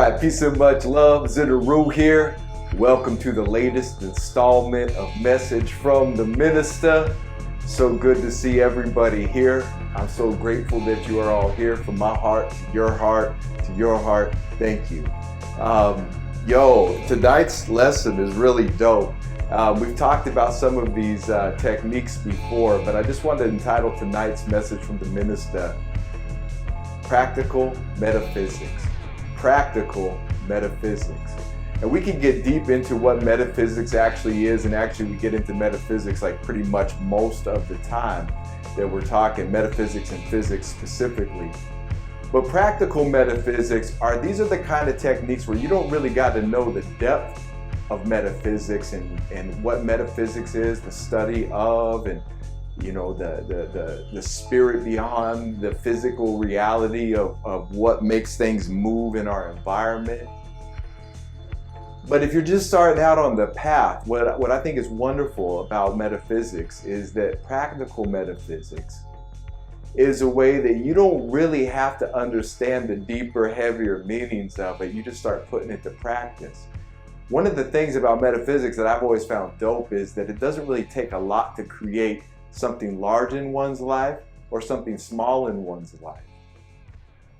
right, peace and much love. Zin Uru here. Welcome to the latest installment of Message from the Minista. So good to see everybody here. I'm so grateful that you are all here. From my heart to your heart to your heart, thank you. Tonight's lesson is really dope. We've talked about some of these techniques before, but I just wanted to entitle tonight's Message from the Minista, Practical Metaphysics. Practical metaphysics. And we can get deep into what metaphysics actually is, and actually we get into metaphysics like pretty much most of the time that we're talking metaphysics and physics specifically. But practical metaphysics these are the kind of techniques where you don't really got to know the depth of metaphysics and what metaphysics is, the study of, and the spirit beyond the physical reality of what makes things move in our environment. But if you're just starting out on the path, what I think is wonderful about metaphysics is that practical metaphysics is a way that you don't really have to understand the deeper, heavier meanings of it. You just start putting it to practice. One of the things about metaphysics that I've always found dope is that it doesn't really take a lot to create something large in one's life or something small in one's life.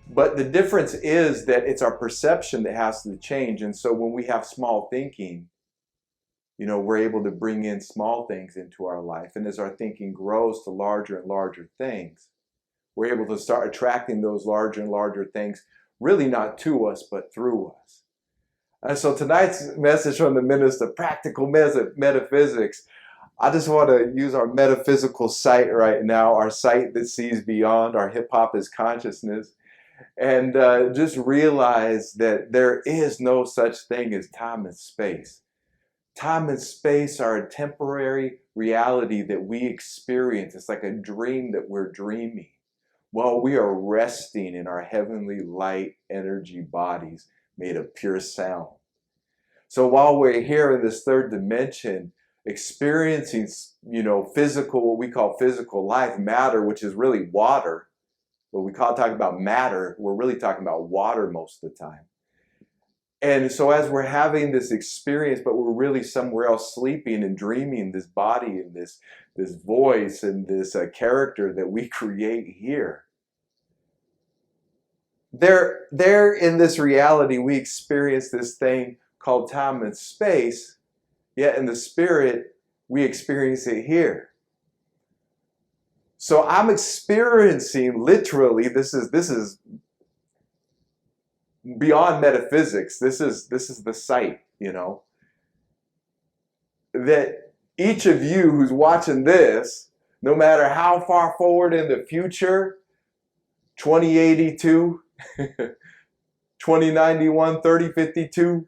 But the difference is that it's our perception that has to change. And so when we have small thinking, we're able to bring in small things into our life. And as our thinking grows to larger and larger things, we're able to start attracting those larger and larger things, really not to us, but through us. And so tonight's message from the Minister, Practical Metaphysics, I just want to use our metaphysical sight right now, our sight that sees beyond, our hip-hop is consciousness, and just realize that there is no such thing as time and space. Time and space are a temporary reality that we experience. It's like a dream that we're dreaming while we are resting in our heavenly light energy bodies made of pure sound. So while we're here in this third dimension, experiencing, physical, what we call physical life, matter, which is really water. What we talking about matter, we're really talking about water most of the time. And so as we're having this experience, but we're really somewhere else sleeping and dreaming, this body and this voice and this character that we create here. There in this reality, we experience this thing called time and space. Yet in the spirit, we experience it here. So I'm experiencing literally, this is beyond metaphysics. This is the sight, that each of you who's watching this, no matter how far forward in the future, 2082, 2091, 3052,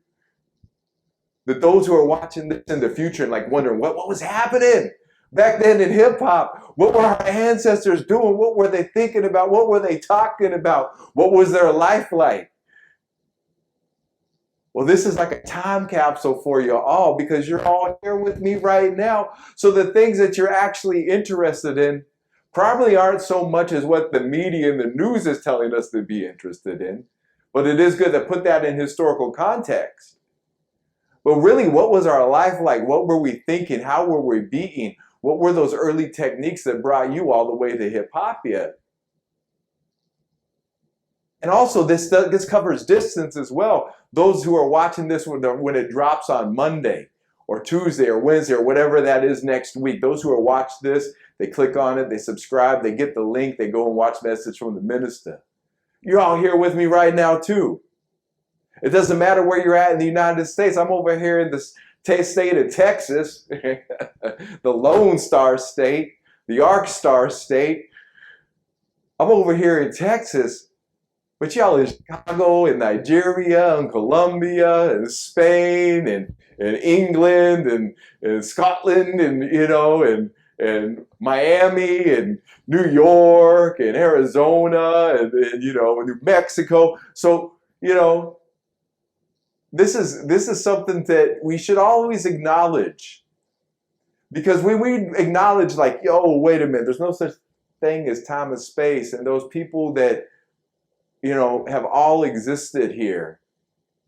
that those who are watching this in the future and like wondering what was happening back then in hip hop, what were our ancestors doing? What were they thinking about? What were they talking about? What was their life like? Well, this is like a time capsule for you all because you're all here with me right now. So the things that you're actually interested in probably aren't so much as what the media and the news is telling us to be interested in, but it is good to put that in historical context. But really, what was our life like? What were we thinking? How were we being? What were those early techniques that brought you all the way to hip-hop yet? And also, this covers distance as well. Those who are watching this when it drops on Monday or Tuesday or Wednesday or whatever that is next week, those who are watch this, they click on it, they subscribe, they get the link, they go and watch Message from the Minister. You're all here with me right now, too. It doesn't matter where you're at in the United States. I'm over here in the state of Texas, the Lone Star State, the Arc Star State. I'm over here in Texas, but y'all in Chicago and Nigeria and Colombia and Spain and England and Scotland and Miami and New York and Arizona and New Mexico. So, this is something that we should always acknowledge, because when we acknowledge like, wait a minute, there's no such thing as time and space, and those people that have all existed here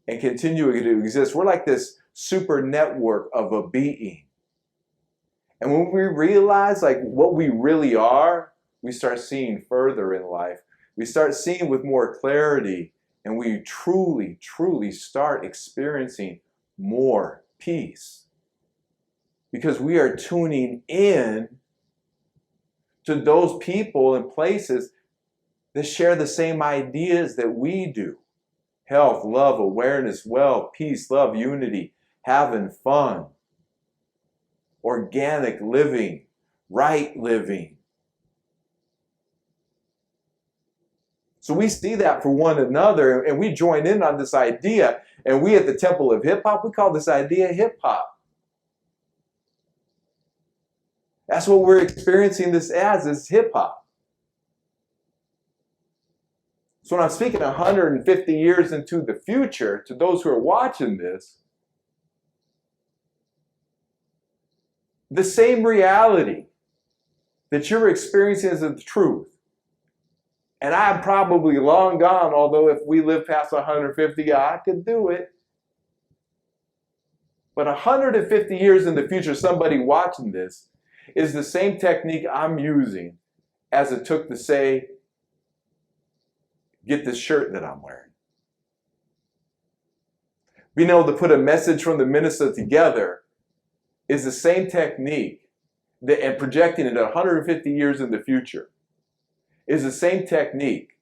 and continuing to exist. We're like this super network of a being. And when we realize like what we really are, we start seeing further in life. We start seeing with more clarity, and we truly, truly start experiencing more peace. Because we are tuning in to those people and places that share the same ideas that we do. Health, love, awareness, wealth, peace, love, unity, having fun, organic living, right living. So we see that for one another, and we join in on this idea. And we at the Temple of Hip Hop, we call this idea hip hop. That's what we're experiencing this as, is hip hop. So when I'm speaking 150 years into the future, to those who are watching this, the same reality that you're experiencing as the truth. And I'm probably long gone, although if we live past 150, I could do it. But 150 years in the future, somebody watching this is the same technique I'm using as it took to say, get this shirt that I'm wearing. Being able to put a message from the Minista together is the same technique that, and projecting it 150 years in the future, is the same technique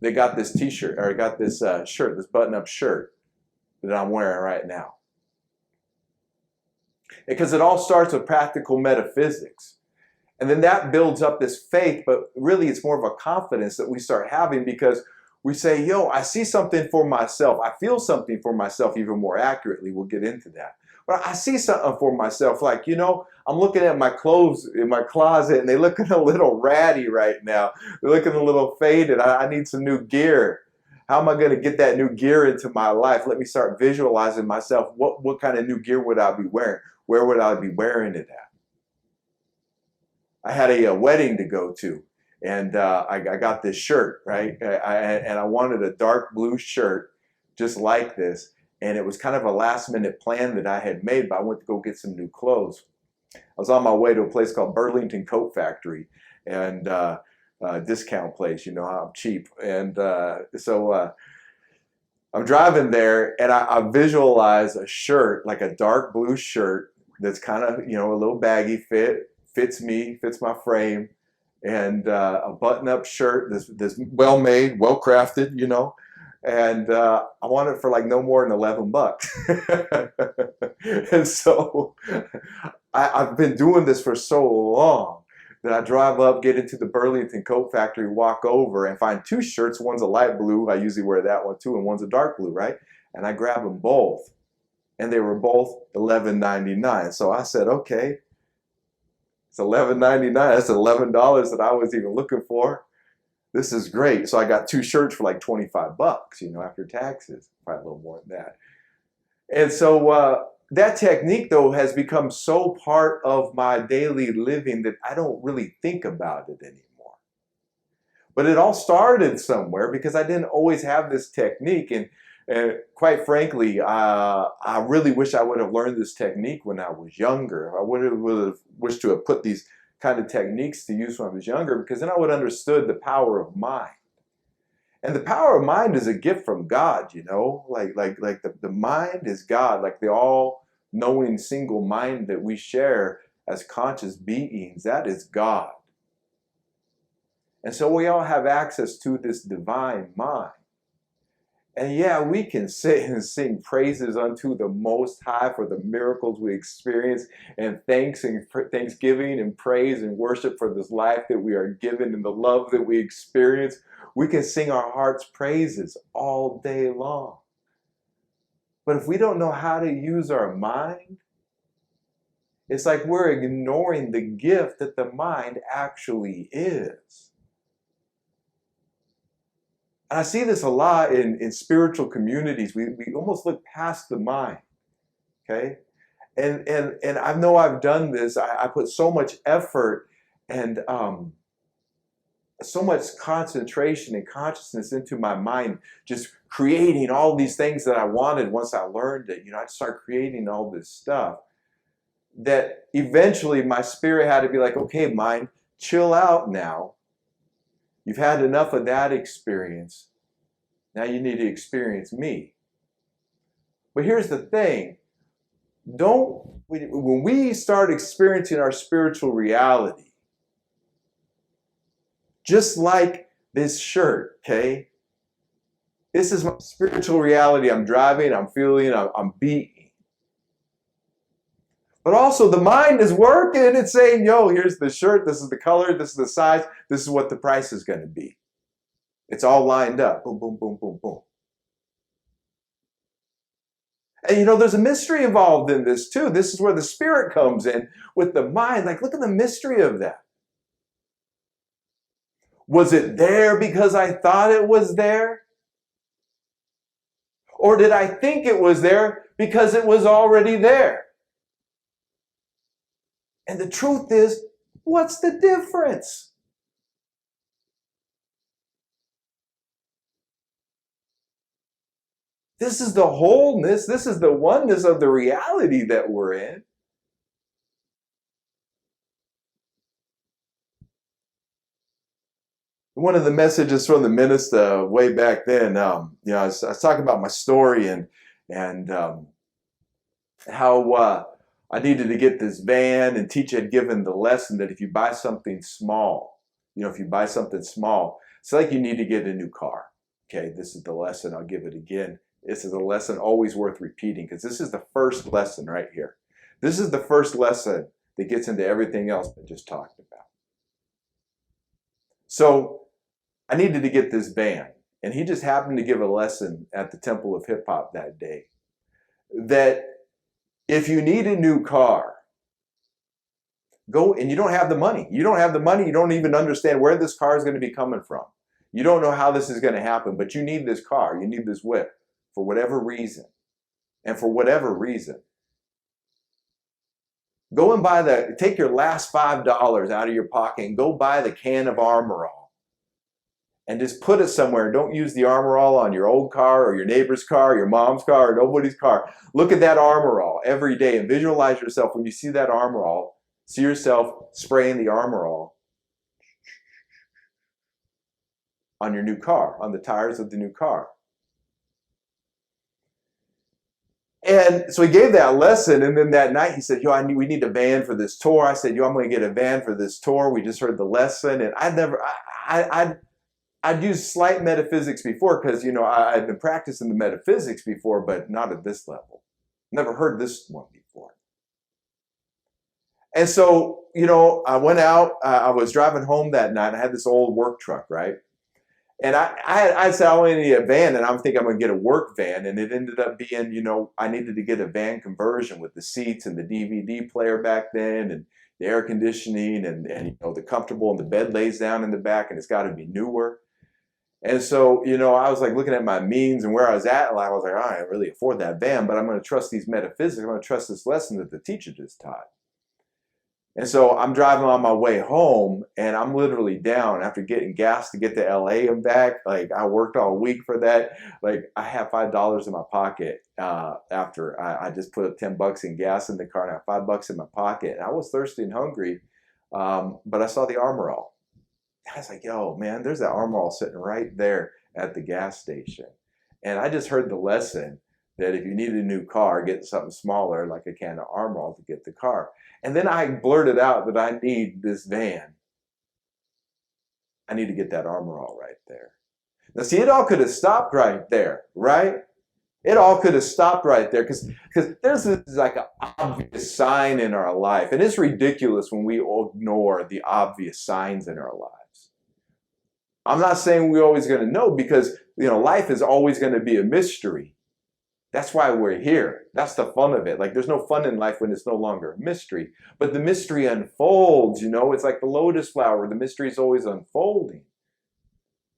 that got this t-shirt, or got this shirt, this button-up shirt that I'm wearing right now. Because it all starts with practical metaphysics. And then that builds up this faith, but really it's more of a confidence that we start having, because we say, yo, I see something for myself. I feel something for myself even more accurately. We'll get into that. But I see something for myself, like, you know, I'm looking at my clothes in my closet and they're looking a little ratty right now. They're looking a little faded. I need some new gear. How am I going to get that new gear into my life? Let me start visualizing myself. What kind of new gear would I be wearing? Where would I be wearing it at? I had a wedding to go to, and I got this shirt, right? And I wanted a dark blue shirt just like this. And it was kind of a last minute plan that I had made, but I went to go get some new clothes. I was on my way to a place called Burlington Coat Factory, and discount place, you know, I'm cheap. And so I'm driving there, and I visualize a shirt, like a dark blue shirt that's kind of, you know, a little baggy fit, fits me, fits my frame, and a button-up shirt that's well-made, well-crafted, you know. And I want it for like no more than 11 bucks. And so I've been doing this for so long that I drive up, get into the Burlington Coat Factory, walk over and find two shirts. One's a light blue. I usually wear that one too. And one's a dark blue, right? And I grab them both. And they were both $11.99. So I said, okay, it's $11.99. That's $11 that I was even looking for. This is great. So I got two shirts for like 25 bucks, you know, after taxes, probably a little more than that. And so that technique, though, has become so part of my daily living that I don't really think about it anymore. But it all started somewhere, because I didn't always have this technique. And quite frankly, I really wish I would have learned this technique when I was younger. I would have wished to have put these kind of techniques to use when I was younger, because then I would have understood the power of mind. And the power of mind is a gift from God, you know, like the mind is God, like the all-knowing single mind that we share as conscious beings. That is God. And so we all have access to this divine mind. And yeah, we can sit and sing praises unto the Most High for the miracles we experience, and thanksgiving and praise and worship for this life that we are given and the love that we experience. We can sing our heart's praises all day long. But if we don't know how to use our mind, it's like we're ignoring the gift that the mind actually is. And I see this a lot in spiritual communities. We almost look past the mind, okay? And I know I've done this. I put so much effort and so much concentration and consciousness into my mind, just creating all these things that I wanted once I learned it. I'd start creating all this stuff that eventually my spirit had to be like, okay, mind, chill out now. You've had enough of that experience. Now you need to experience me. But here's the thing. When we start experiencing our spiritual reality, just like this shirt, okay? This is my spiritual reality. I'm driving, I'm feeling, I'm beating. But also the mind is working. It's saying, yo, here's the shirt. This is the color. This is the size. This is what the price is going to be. It's all lined up. Boom, boom, boom, boom, boom. And there's a mystery involved in this too. This is where the spirit comes in with the mind. Like, look at the mystery of that. Was it there because I thought it was there? Or did I think it was there because it was already there? And the truth is, what's the difference? This is the wholeness, this is the oneness of the reality that we're in. One of the messages from the Minista way back then, I was talking about my story and how I needed to get this van, and teacher had given the lesson that if you buy something small, it's like you need to get a new car. Okay, this is the lesson. I'll give it again. This is a lesson always worth repeating, because this is the first lesson right here. This is the first lesson that gets into everything else I just talked about. So I needed to get this van, and he just happened to give a lesson at the Temple of Hip Hop that day that if you need a new car, go, and you don't have the money. You don't even understand where this car is going to be coming from. You don't know how this is going to happen, but you need this car. You need this whip for whatever reason. And for whatever reason, go and take your last $5 out of your pocket and go buy the can of Armor All. And just put it somewhere. Don't use the Armor All on your old car or your neighbor's car, your mom's car, or nobody's car. Look at that Armor All every day and visualize yourself when you see that Armor All. See yourself spraying the Armor All on your new car, on the tires of the new car. And so he gave that lesson, and then that night he said, we need a van for this tour. I said, I'm going to get a van for this tour. We just heard the lesson, and I'd used slight metaphysics before because, I'd been practicing the metaphysics before, but not at this level. Never heard this one before. And so, I went out, I was driving home that night. I had this old work truck, right? And I said, I only need a van, and I'm thinking I'm going to get a work van. And it ended up being, I needed to get a van conversion with the seats and the DVD player back then, and the air conditioning, and the comfortable, and the bed lays down in the back, and it's got to be newer. And so, I was like looking at my means and where I was at, and I was like, I can't really afford that van, but I'm going to trust these metaphysics. I'm going to trust this lesson that the teacher just taught. And so I'm driving on my way home, and I'm literally down after getting gas to get to LA and back. Like, I worked all week for that. Like, I have $5 in my pocket after I just put up $10 in gas in the car, and I have $5 in my pocket. And I was thirsty and hungry, but I saw the Armor All. I was like, yo, man, there's that Armor All sitting right there at the gas station. And I just heard the lesson that if you need a new car, get something smaller, like a can of Armor All, to get the car. And then I blurted out that I need this van. I need to get that Armor All right there. Now, see, it all could have stopped right there, right? It all could have stopped right there, because there's this like an obvious sign in our life. And it's ridiculous when we ignore the obvious signs in our lives. I'm not saying we're always going to know, because life is always going to be a mystery. That's why we're here. That's the fun of it. Like, there's no fun in life when it's no longer a mystery. But the mystery unfolds, It's like the lotus flower. The mystery is always unfolding.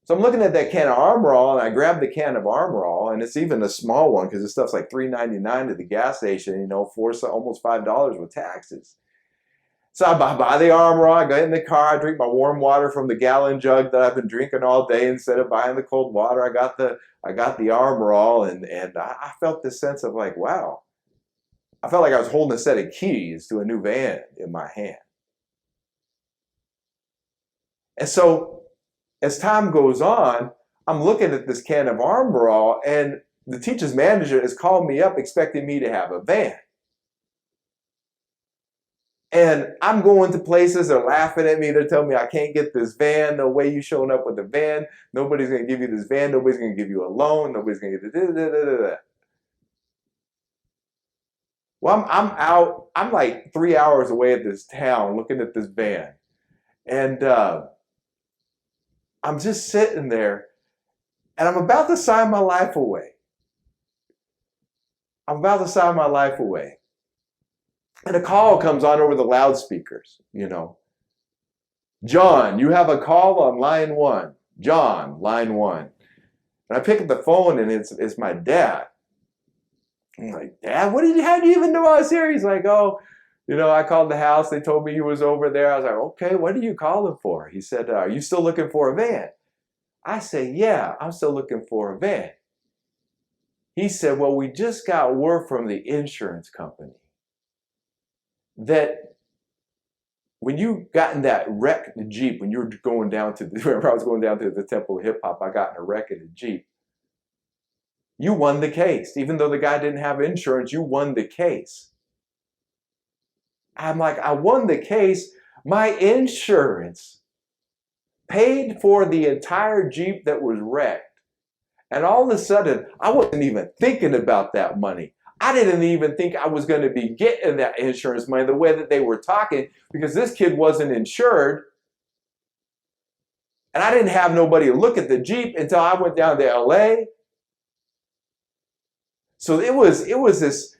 So I'm looking at that can of Armor All, and I grabbed the can of Armor All, and it's even a small one, because this stuff's like $3.99 at the gas station, almost $5 with taxes. So I buy the Armor All, I get in the car, I drink my warm water from the gallon jug that I've been drinking all day instead of buying the cold water. I got the Armor All, and I felt this sense of like, wow. I felt like I was holding a set of keys to a new van in my hand. And so as time goes on, I'm looking at this can of Armor All, and the teacher's manager has called me up expecting me to have a van. And I'm going to places, they're laughing at me, they're telling me I can't get this van, no way you showing up with a van, nobody's going to give you this van, nobody's going to give you a loan, nobody's going to get da-da-da-da-da. Well, I'm out, I'm like 3 hours away at this town looking at this van. And I'm just sitting there, and I'm about to sign my life away. I'm about to sign my life away. And a call comes on over the loudspeakers, you know. John, you have a call on line 1. John, line 1. And I pick up the phone, and it's my dad. I'm like, Dad, how do you even know I was here? He's like, oh, you know, I called the house. They told me he was over there. I was like, okay, what are you calling for? He said, are you still looking for a van? I said, yeah, I'm still looking for a van. He said, well, we just got word from the insurance company that when you got in that wrecked Jeep, when you were going down to, remember I was going down to the Temple of Hip Hop, I got in a wreck in a Jeep. You won the case. Even though the guy didn't have insurance, you won the case. I'm like, I won the case. My insurance paid for the entire Jeep that was wrecked. And all of a sudden, I wasn't even thinking about that money. I didn't even think I was going to be getting that insurance money the way that they were talking, because this kid wasn't insured. And I didn't have nobody to look at the Jeep until I went down to LA. So it was this,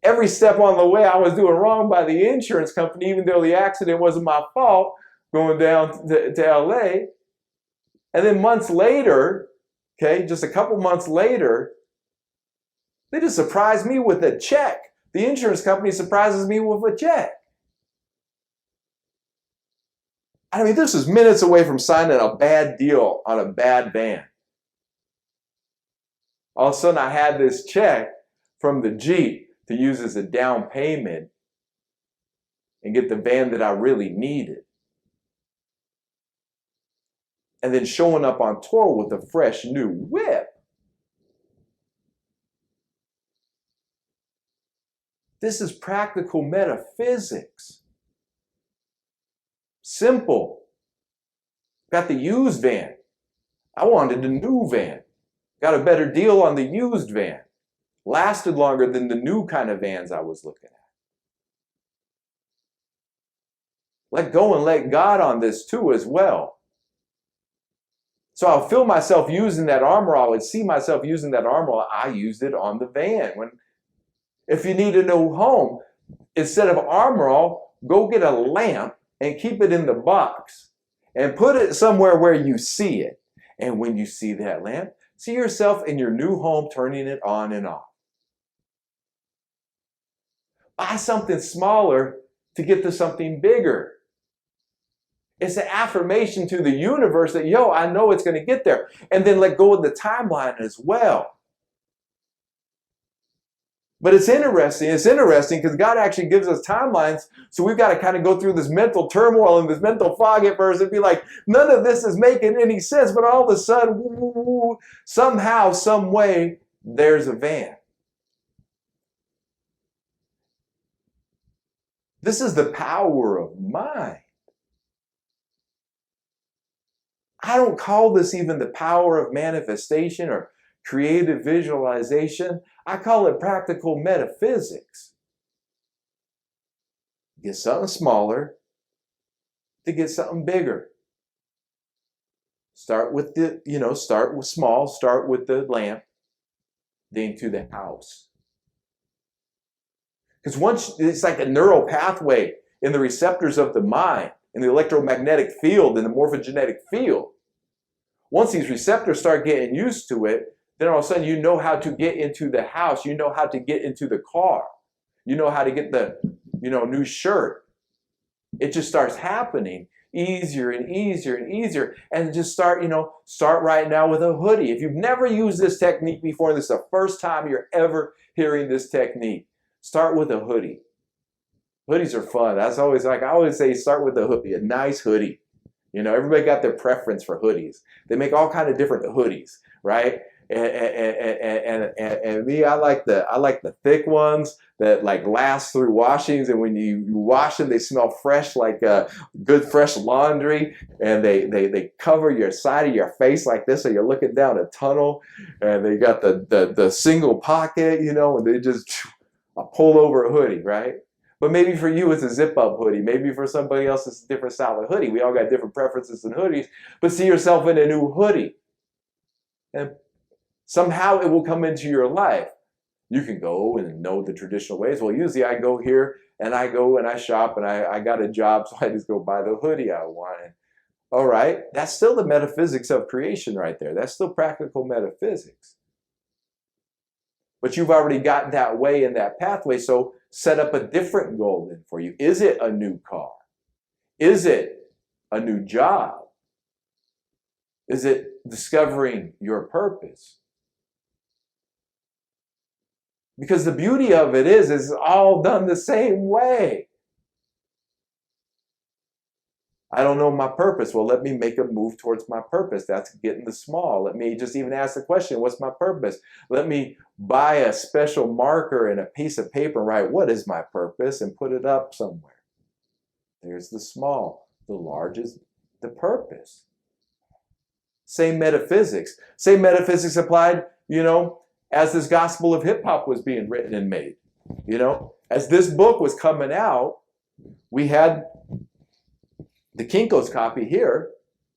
every step on the way I was doing wrong by the insurance company, even though the accident wasn't my fault, going down to LA. And then months later, okay, just a couple months later, they just surprised me with a check. The insurance company surprises me with a check. I mean, this is minutes away from signing a bad deal on a bad van. All of a sudden, I had this check from the Jeep to use as a down payment and get the van that I really needed. And then showing up on tour with a fresh new whip. This is practical metaphysics. Simple. Got the used van. I wanted the new van. Got a better deal on the used van. Lasted longer than the new kind of vans I was looking at. Let go and let God on this too as well. So I'll feel myself using that Armor All. I would see myself using that Armor All. I used it on the van. If you need a new home, instead of Armor All, go get a lamp and keep it in the box and put it somewhere where you see it. And when you see that lamp, see yourself in your new home turning it on and off. Buy something smaller to get to something bigger. It's an affirmation to the universe that, yo, I know it's going to get there. And then let go of the timeline as well. But it's interesting because God actually gives us timelines. So we've got to kind of go through this mental turmoil and this mental fog at first and be like, none of this is making any sense. But all of a sudden, somehow, some way, there's a van. This is the power of mind. I don't call this even the power of manifestation or creative visualization. I call it practical metaphysics. Get something smaller to get something bigger. Start with start with small, start with the lamp, then to the house. Because once it's like a neural pathway in the receptors of the mind, in the electromagnetic field, in the morphogenetic field. Once these receptors start getting used to it, then all of a sudden you know how to get into the house. You know how to get into the car. You know how to get the new shirt. It just starts happening easier and easier and easier. And just start right now with a hoodie. If you've never used this technique before, this is the first time you're ever hearing this technique, start with a hoodie. Hoodies are fun. That's always I always say, start with a hoodie, a nice hoodie. Everybody got their preference for hoodies. They make all kind of different hoodies, right? And me, I like the thick ones that like last through washings, and when you wash them, they smell fresh, like good fresh laundry, and they cover your side of your face like this, so you're looking down a tunnel, and they got the single pocket, and they just a pull over hoodie, right? But maybe for you it's a zip-up hoodie. Maybe for somebody else it's a different style of hoodie. We all got different preferences in hoodies, but see yourself in a new hoodie. And somehow it will come into your life. You can go and know the traditional ways. Well, usually I go here and I go and I shop and I got a job, so I just go buy the hoodie I want. All right, that's still the metaphysics of creation right there. That's still practical metaphysics. But you've already gotten that way in that pathway, so set up a different goal then for you. Is it a new car? Is it a new job? Is it discovering your purpose? Because the beauty of it is it's all done the same way. I don't know my purpose. Well, let me make a move towards my purpose. That's getting the small. Let me just even ask the question, what's my purpose? Let me buy a special marker and a piece of paper, write, what is my purpose, and put it up somewhere. There's the small. The large is the purpose. Same metaphysics. Same metaphysics applied, as this gospel of hip hop was being written and made. As this book was coming out, we had the Kinko's copy here.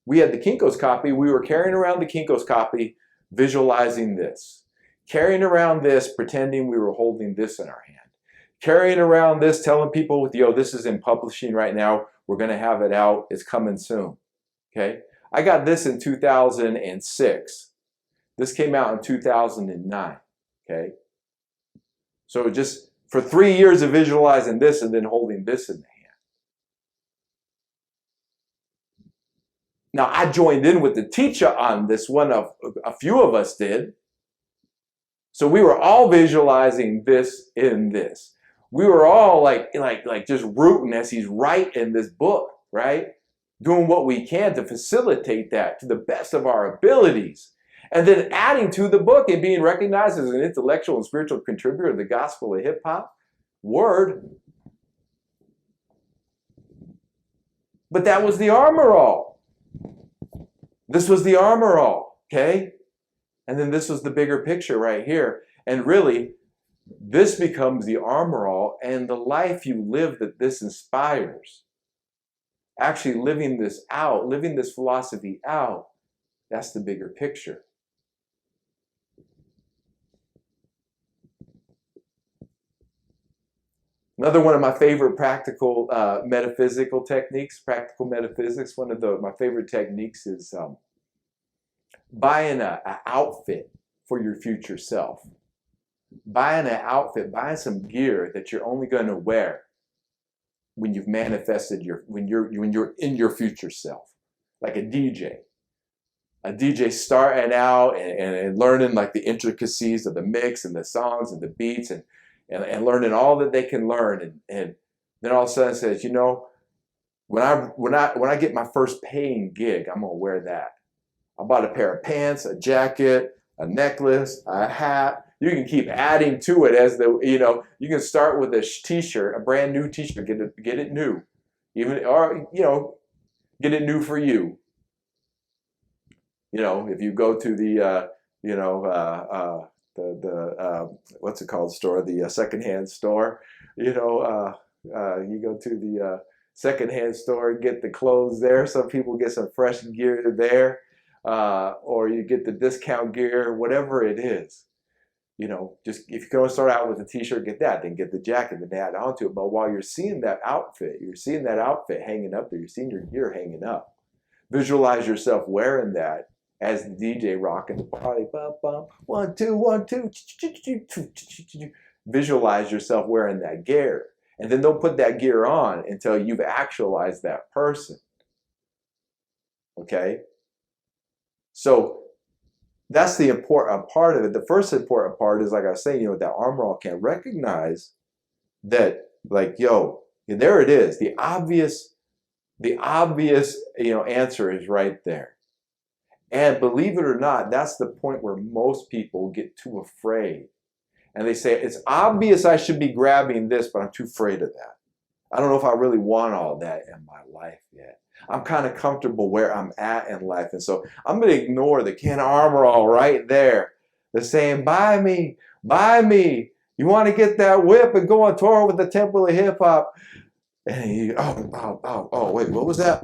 We had the Kinko's copy. We were carrying around the Kinko's copy, visualizing this. Carrying around this, pretending we were holding this in our hand. Carrying around this, telling people, this is in publishing right now. We're going to have it out. It's coming soon. Okay? I got this in 2006. This came out in 2009. Okay? So just for 3 years of visualizing this and then holding this in the hand. Now, I joined in with the teacher on this one. A few of us did. So we were all visualizing this in this. We were all like just rooting as he's writing this book, right? Doing what we can to facilitate that to the best of our abilities. And then adding to the book and being recognized as an intellectual and spiritual contributor of the gospel of hip hop. Word. But that was the armor all. This was the armor all, okay? And then this was the bigger picture right here. And really, this becomes the armor all, and the life you live that this inspires. Actually living this out, living this philosophy out, that's the bigger picture. Another one of my favorite practical metaphysical techniques, practical metaphysics, one of my favorite techniques is buying an outfit for your future self. Buying an outfit, buying some gear that you're only going to wear when you've manifested when you're in your future self. Like a DJ. A DJ starting out and learning like the intricacies of the mix and the songs and the beats and learning all that they can learn, and then all of a sudden says, when I get my first paying gig, I'm gonna wear that. I bought a pair of pants, a jacket, a necklace, a hat. You can keep adding to it as you can start with a t-shirt, a brand new t-shirt, get it new, get it new for you. If you go to the what's it called store, the secondhand store, you go to the secondhand store and get the clothes there. Some people get some fresh gear there, or you get the discount gear, whatever it is. Just if you're going to start out with a t-shirt, get that, then get the jacket, then add onto it. But while you're seeing that outfit hanging up there, you're seeing your gear hanging up. Visualize yourself wearing that as the DJ rocking the party. Bum, bum, 1, 2, 1, 2. Visualize yourself wearing that gear. And then don't put that gear on until you've actualized that person. Okay? So that's the important part of it. The first important part is, like I was saying, that armor all can recognize that, like, yo, there it is. The obvious, answer is right there. And believe it or not, that's the point where most people get too afraid. And they say, it's obvious I should be grabbing this, but I'm too afraid of that. I don't know if I really want all that in my life yet. I'm kind of comfortable where I'm at in life. And so I'm going to ignore the can of armor all right there. They're saying, buy me, buy me. You want to get that whip and go on tour with the Temple of Hip Hop. And he, wait, what was that?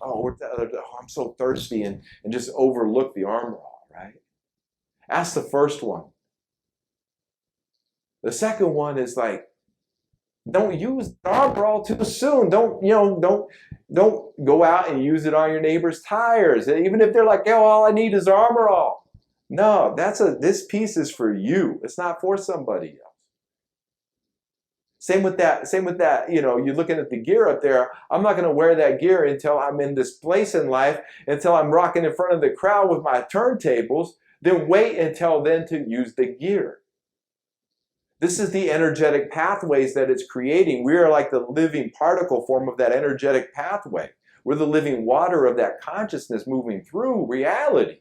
I'm so thirsty, and just overlook the armor all, right? That's the first one. The second one is like, don't use the armor all too soon. Don't go out and use it on your neighbor's tires. Even if they're like, yo, all I need is armor all. No, this piece is for you. It's not for somebody else. Same with that, you're looking at the gear up there. I'm not going to wear that gear until I'm in this place in life, until I'm rocking in front of the crowd with my turntables. Then wait until then to use the gear. This is the energetic pathways that it's creating. We are like the living particle form of that energetic pathway. We're the living water of that consciousness moving through reality.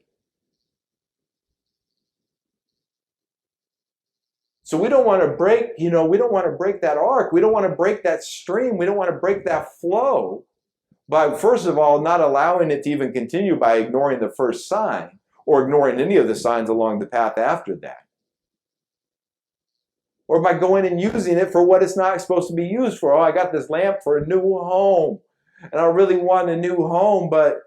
So we don't want to break, we don't want to break that arc. We don't want to break that stream. We don't want to break that flow by, first of all, not allowing it to even continue by ignoring the first sign or ignoring any of the signs along the path after that. Or by going and using it for what it's not supposed to be used for. Oh, I got this lamp for a new home, and I really want a new home, but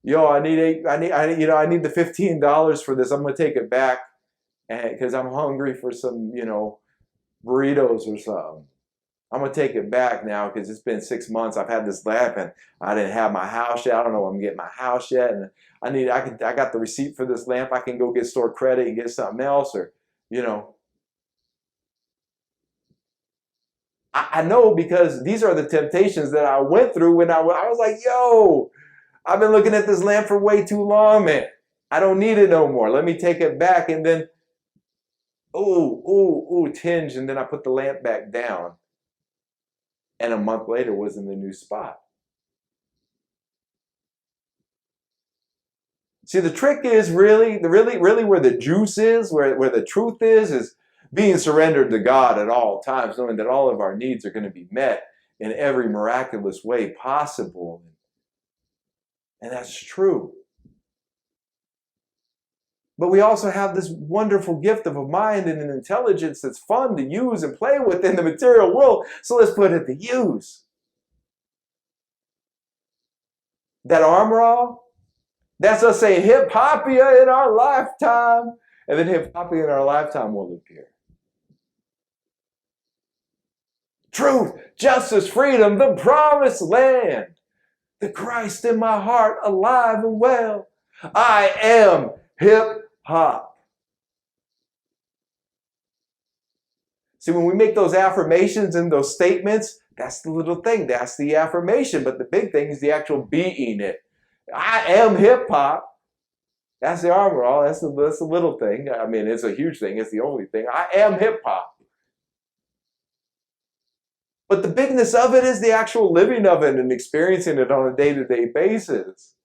I need the $15 for this. I'm going to take it back because I'm hungry for some, burritos or something. I'm going to take it back now because it's been 6 months. I've had this lamp and I didn't have my house yet. I don't know if I'm getting my house yet. And I got the receipt for this lamp. I can go get store credit and get something else, or, I know, because these are the temptations that I went through when I was like, yo, I've been looking at this lamp for way too long, man. I don't need it no more. Let me take it back. And then, tinge. And then I put the lamp back down. And a month later was in the new spot. See, the trick is really where the juice is, where the truth is being surrendered to God at all times, knowing that all of our needs are going to be met in every miraculous way possible. And that's true. But we also have this wonderful gift of a mind and an intelligence that's fun to use and play with in the material world. So let's put it to use. That armor all, that's us saying hip-hopia in our lifetime. And then hip-hopia in our lifetime will appear. Truth, justice, freedom, the promised land. The Christ in my heart, alive and well. I am hip-hop. See, when we make those affirmations and those statements, that's the little thing. That's the affirmation. But the big thing is the actual being it. I am hip-hop. That's the armor all. That's the little thing. I mean, it's a huge thing. It's the only thing. I am hip-hop. But the bigness of it is the actual living of it and experiencing it on a day-to-day basis.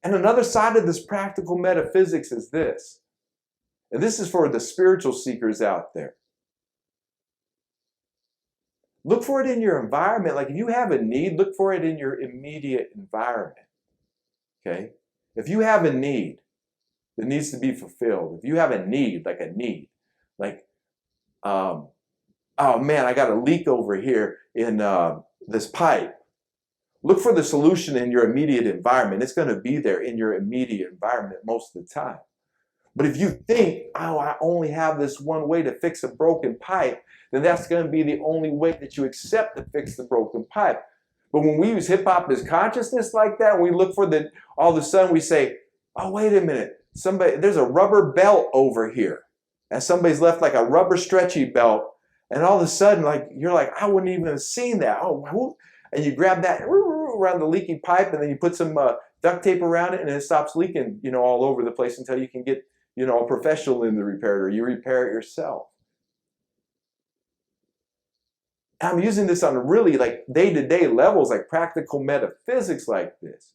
And another side of this practical metaphysics is this. And this is for the spiritual seekers out there. Look for it in your environment. Like if you have a need, look for it in your immediate environment. Okay? If you have a need that needs to be fulfilled, if you have a need, like oh man, I got a leak over here in this pipe. Look for the solution in your immediate environment. It's going to be there in your immediate environment most of the time. But if you think, oh, I only have this one way to fix a broken pipe, then that's going to be the only way that you accept to fix the broken pipe. But when we use hip-hop as consciousness like that, we look for all of a sudden we say, oh, wait a minute, there's a rubber belt over here. and somebody's left like a rubber stretchy belt, and all of a sudden, like you're like, I wouldn't even have seen that. Oh, and you grab that around the leaky pipe, and then you put some duct tape around it, and it stops leaking, all over the place until you can get, a professional in to repair it, or you repair it yourself. I'm using this on really like day-to-day levels, like practical metaphysics like this.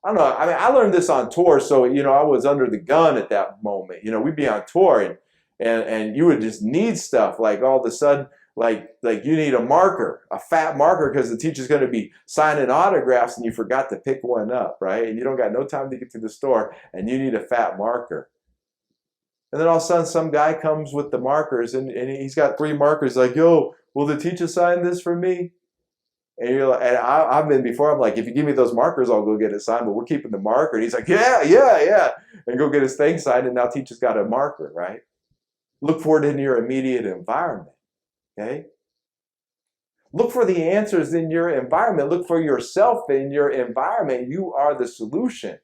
I don't know. I mean, I learned this on tour, so I was under the gun at that moment. We'd be on tour, and you would just need stuff like all of a sudden, like you need a marker, a fat marker, because the teacher's going to be signing autographs, and you forgot to pick one up, right? And you don't got no time to get to the store, and you need a fat marker. And then all of a sudden, some guy comes with the markers, and he's got 3 markers. Like, yo, will the teacher sign this for me? And you're like, and I've been before. I'm like, if you give me those markers, I'll go get it signed. But we're keeping the marker. And he's like, yeah, and go get his thing signed. And now teacher's got a marker, right? Look for it in your immediate environment. Okay. Look for the answers in your environment. Look for yourself in your environment. You are the solution.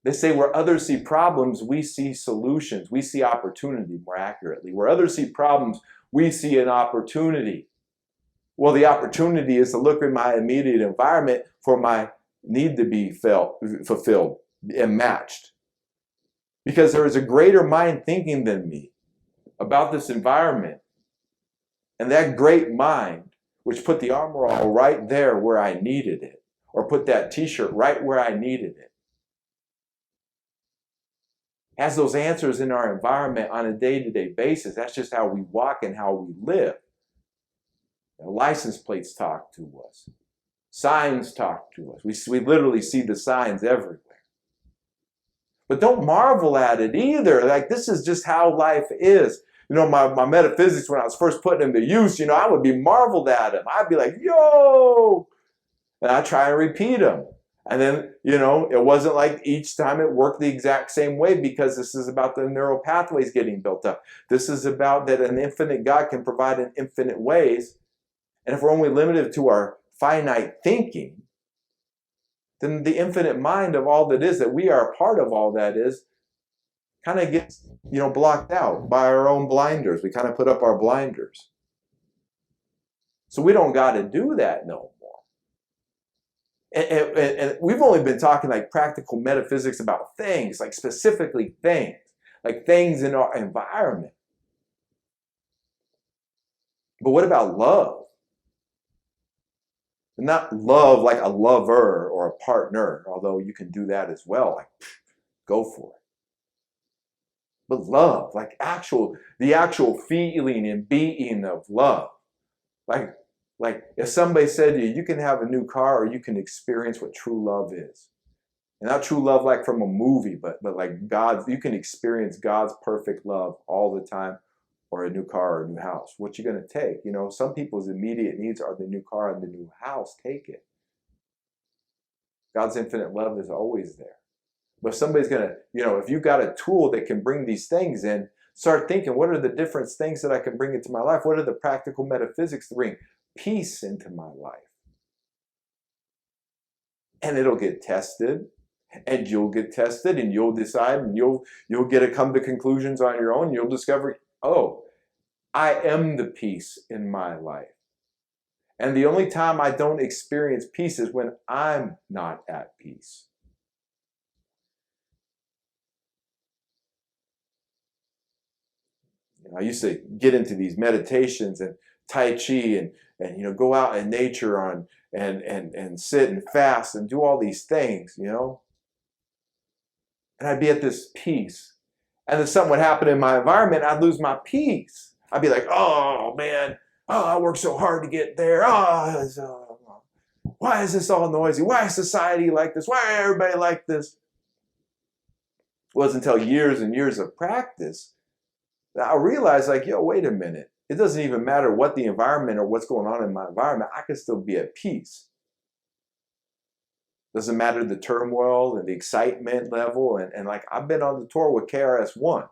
They say where others see problems, we see solutions. We see opportunity, more accurately. Where others see problems, we see an opportunity. Well, the opportunity is to look in my immediate environment for my need to be fulfilled and matched. Because there is a greater mind thinking than me about this environment. And that great mind, which put the armor all right there where I needed it, or put that t-shirt right where I needed it, has those answers in our environment on a day-to-day basis. That's just how we walk and how we live. License plates talk to us. Signs talk to us. We literally see the signs everywhere. But don't marvel at it either. Like, this is just how life is. My metaphysics, when I was first putting them to use, I would be marveled at them. I'd be like, yo! And I'd try and repeat them. And then, it wasn't like each time it worked the exact same way, because this is about the neural pathways getting built up. This is about that an infinite God can provide in infinite ways. And if we're only limited to our finite thinking, then the infinite mind of all that is, that we are a part of all that is, kind of gets, blocked out by our own blinders. We kind of put up our blinders. So we don't got to do that no more. And we've only been talking like practical metaphysics about things, like specifically things, like things in our environment. But what about love? Not love like a lover or a partner, although you can do that as well. Like, go for it. But love, like the actual feeling and being of love. Like if somebody said to you, you can have a new car, or you can experience what true love is. And not true love like from a movie, but like God's, you can experience God's perfect love all the time, or a new car or a new house. What you going to take? Some people's immediate needs are the new car and the new house. Take it. God's infinite love is always there. But if somebody's going to, if you've got a tool that can bring these things in, start thinking, what are the different things that I can bring into my life? What are the practical metaphysics to bring peace into my life? And it'll get tested, and you'll get tested, and you'll decide, and you'll get to come to conclusions on your own. You'll discover, oh, I am the peace in my life. And the only time I don't experience peace is when I'm not at peace. I used to get into these meditations and Tai Chi and go out in nature and sit and fast and do all these things, And I'd be at this peace. And then something would happen in my environment, I'd lose my peace. I'd be like, oh man, I worked so hard to get there. Why is this all noisy? Why is society like this? Why is everybody like this? It wasn't until years and years of practice that I realized, like, yo, wait a minute. It doesn't even matter what the environment or what's going on in my environment. I can still be at peace. Doesn't matter the turmoil and the excitement level. And like, I've been on the tour with KRS-One.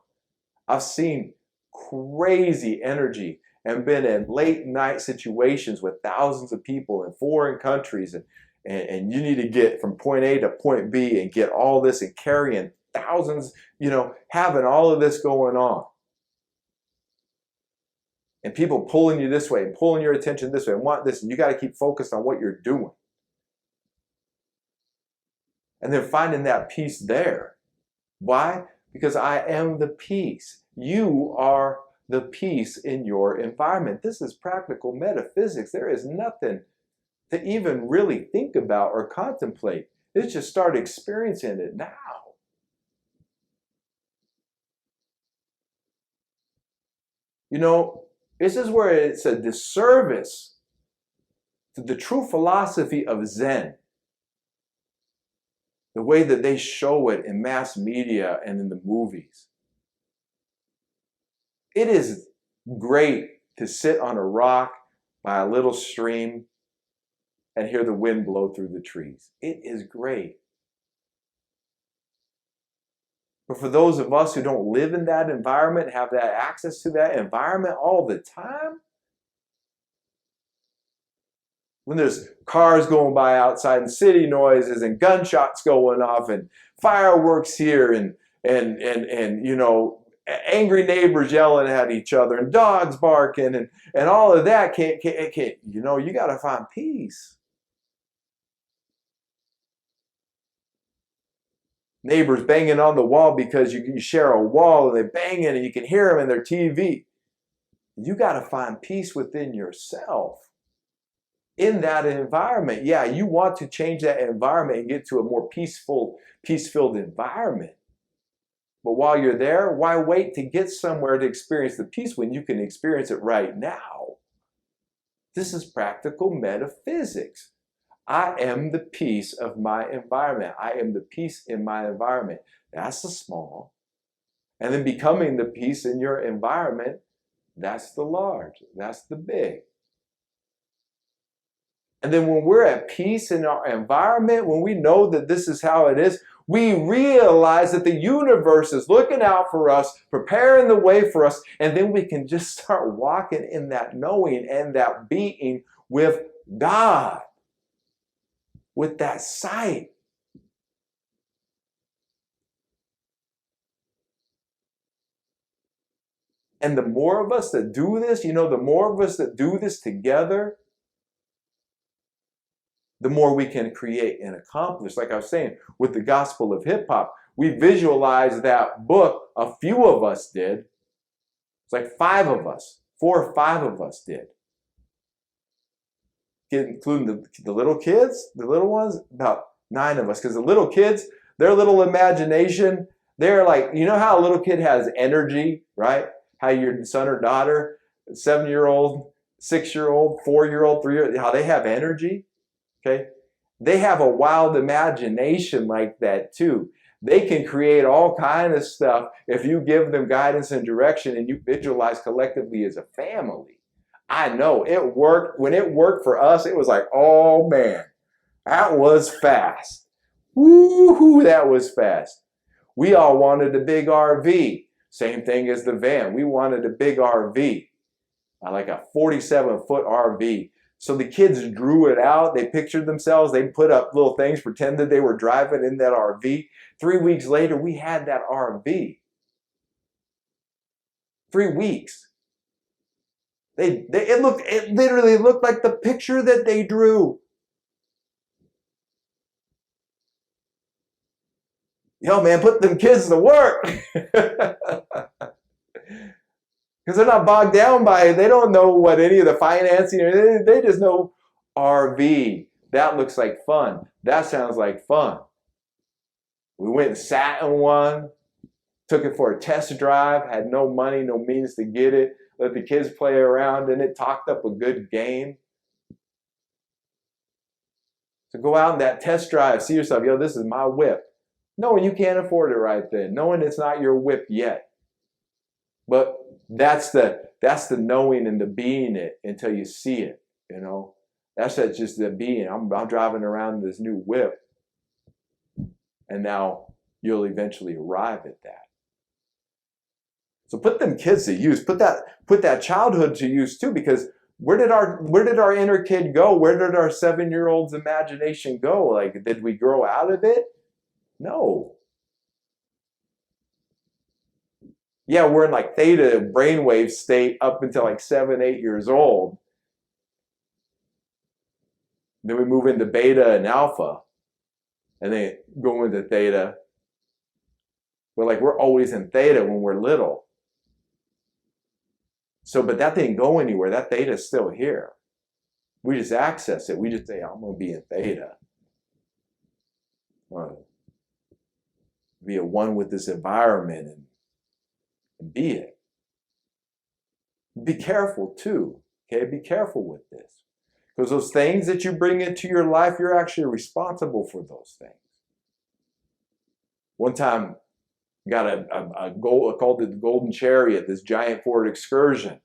I've seen crazy energy and been in late night situations with thousands of people in foreign countries. And you need to get from point A to point B and get all this and carrying thousands, having all of this going on. And people pulling you this way and pulling your attention this way and want this. And you got to keep focused on what you're doing. And then finding that peace there. Why? Because I am the peace. You are the peace in your environment. This is practical metaphysics. There is nothing to even really think about or contemplate. Let's just start experiencing it now. This is where it's a disservice to the true philosophy of Zen. The way that they show it in mass media and in the movies. It is great to sit on a rock by a little stream and hear the wind blow through the trees. It is great. But for those of us who don't live in that environment, have that access to that environment all the time, when there's cars going by outside and city noises and gunshots going off and fireworks here and angry neighbors yelling at each other and dogs barking and all of that, you got to find peace. Neighbors banging on the wall because you share a wall and they're banging and you can hear them in their TV. You got to find peace within yourself in that environment. Yeah, you want to change that environment and get to a more peace-filled environment. But while you're there, why wait to get somewhere to experience the peace when you can experience it right now? This is practical metaphysics. I am the peace of my environment. I am the peace in my environment. That's the small. And then becoming the peace in your environment, that's the large. That's the big. And then when we're at peace in our environment, when we know that this is how it is, we realize that the universe is looking out for us, preparing the way for us, and then we can just start walking in that knowing and that being with God, with that sight. And the more of us that do this, the more of us that do this together, the more we can create and accomplish. Like I was saying, with the Gospel of Hip Hop, we visualized that book. A few of us did. It's like 5 of us, 4 or 5 of us did. Including the little kids, the little ones, about 9 of us. Because the little kids, their little imagination, they're like, how a little kid has energy, right? How your son or daughter, 7-year-old, 6-year-old, 4-year-old, 3-year-old, how they have energy. Okay? They have a wild imagination like that too. They can create all kinds of stuff if you give them guidance and direction and you visualize collectively as a family. I know it worked. When it worked for us, it was like, oh man, that was fast. Woo-hoo, that was fast. We all wanted a big RV. Same thing as the van. We wanted a big RV, like a 47-foot RV. So the kids drew it out. They pictured themselves. They put up little things, pretended they were driving in that RV. 3 weeks later, we had that RV. 3 weeks. It literally looked like the picture that they drew. Yo, man, put them kids to work. Because they're not bogged down by it. They don't know what any of the financing, they just know RV. That looks like fun. That sounds like fun. We went and sat in one, took it for a test drive, had no money, no means to get it, let the kids play around in it, talked up a good game. So go out in that test drive, see yourself, yo, this is my whip. Knowing you can't afford it right then, knowing it's not your whip yet. But that's the knowing and the being it until you see it, That's just the being. I'm driving around this new whip. And now you'll eventually arrive at that. So put them kids to use. Put that childhood to use too, because where did our inner kid go? Where did our 7-year-old's imagination go? Like, did we grow out of it? No. Yeah, we're in like theta brainwave state up until like 7, 8 years old. Then we move into beta and alpha, and then go into theta. But like we're always in theta when we're little. So, but that didn't go anywhere. That theta is still here. We just access it. We just say, I'm going to be in theta. Be at one with this environment and be it. Be careful too. Okay, be careful with this. Because those things that you bring into your life, you're actually responsible for those things. One time, got a gold, called it the Golden Chariot, this giant Ford Excursion.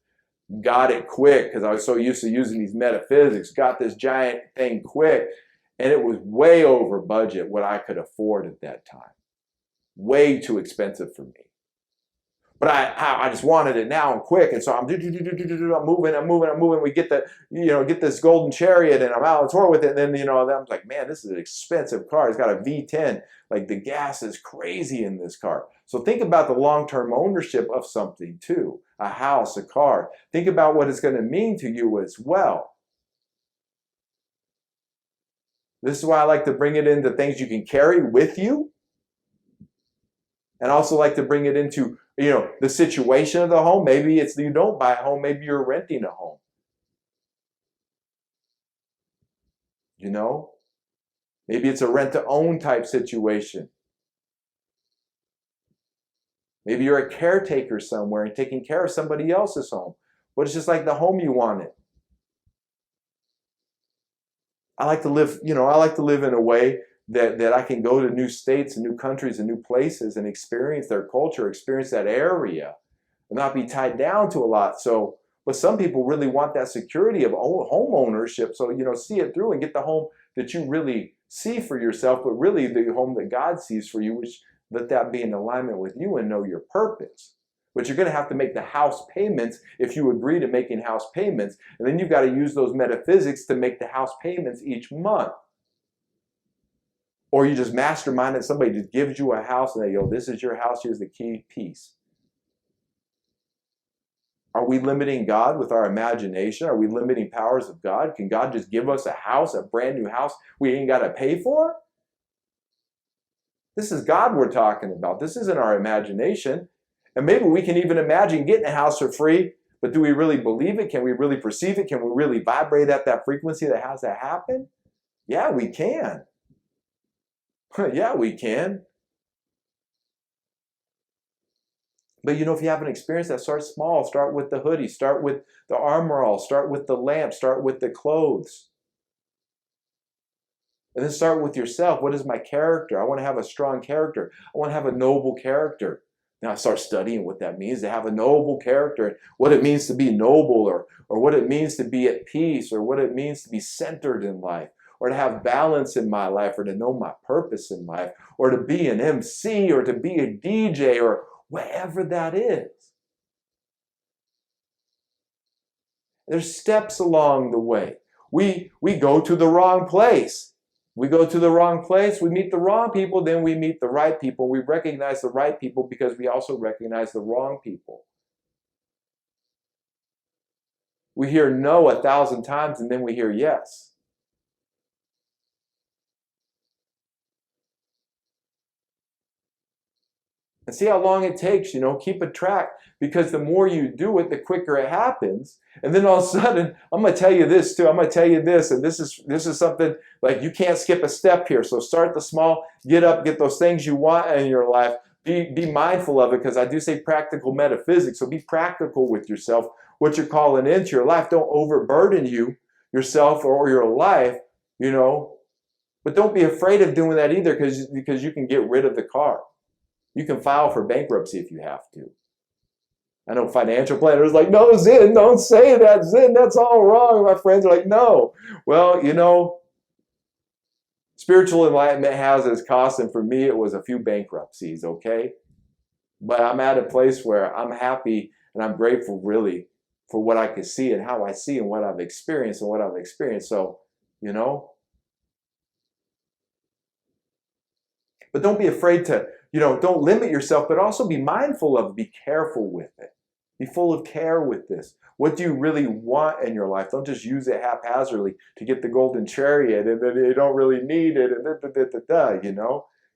Got it quick because I was so used to using these metaphysics. Got this giant thing quick, and it was way over budget what I could afford at that time. Way too expensive for me. But I just wanted it now and quick, and so I'm moving. We get get this Golden Chariot, and I'm out on tour with it. And then I'm like, man, this is an expensive car. It's got a V10. Like the gas is crazy in this car. So think about the long-term ownership of something too, a house, a car. Think about what it's going to mean to you as well. This is why I like to bring it into things you can carry with you, and also like to bring it into the situation of the home. Maybe it's you don't buy a home, maybe you're renting a home. Maybe it's a rent-to-own type situation. Maybe you're a caretaker somewhere and taking care of somebody else's home, but it's just like the home you wanted. I like to live in a way that I can go to new states and new countries and new places and experience their culture, experience that area, and not be tied down to a lot. So, but some people really want that security of home ownership. So, see it through and get the home that you really see for yourself, but really the home that God sees for you, which let that be in alignment with you and know your purpose. But you're going to have to make the house payments if you agree to making house payments. And then you've got to use those metaphysics to make the house payments each month. Or you just mastermind it. Somebody just gives you a house and they go, this is your house. Here's the key piece. Are we limiting God with our imagination? Are we limiting powers of God? Can God just give us a house, a brand new house we ain't got to pay for? This is God we're talking about. This isn't our imagination. And maybe we can even imagine getting a house for free, but do we really believe it? Can we really perceive it? Can we really vibrate at that frequency that has that happen? Yeah, we can. Yeah, we can. But if you haven't experienced that, start small. Start with the hoodie. Start with the armor all. Start with the lamp. Start with the clothes. And then start with yourself. What is my character? I want to have a strong character. I want to have a noble character. Now I start studying what that means to have a noble character, what it means to be noble, or what it means to be at peace, or what it means to be centered in life, or to have balance in my life, or to know my purpose in life, or to be an MC, or to be a DJ, or whatever that is. There's steps along the way. We go to the wrong place. We go to the wrong place, we meet the wrong people, then we meet the right people. We recognize the right people because we also recognize the wrong people. We hear no 1,000 times and then we hear yes. And see how long it takes, keep a track, because the more you do it, the quicker it happens. And then all of a sudden, I'm going to tell you this too. I'm going to tell you this, and this is something like you can't skip a step here. So start the small, get up, get those things you want in your life. Be mindful of it, because I do say practical metaphysics. So be practical with yourself, what you're calling into your life. Don't overburden yourself or your life, But don't be afraid of doing that either, because you can get rid of the car. You can file for bankruptcy if you have to. I know financial planners are like, no, Zin, don't say that. Zin, that's all wrong. My friends are like, no. Well, spiritual enlightenment has its costs, and for me, it was a few bankruptcies, okay? But I'm at a place where I'm happy and I'm grateful, really, for what I can see and how I see and what I've experienced. So, But don't be afraid to, don't limit yourself, but also be mindful of, be careful with it. Be full of care with this. What do you really want in your life? Don't just use it haphazardly to get the golden chariot and then you don't really need it and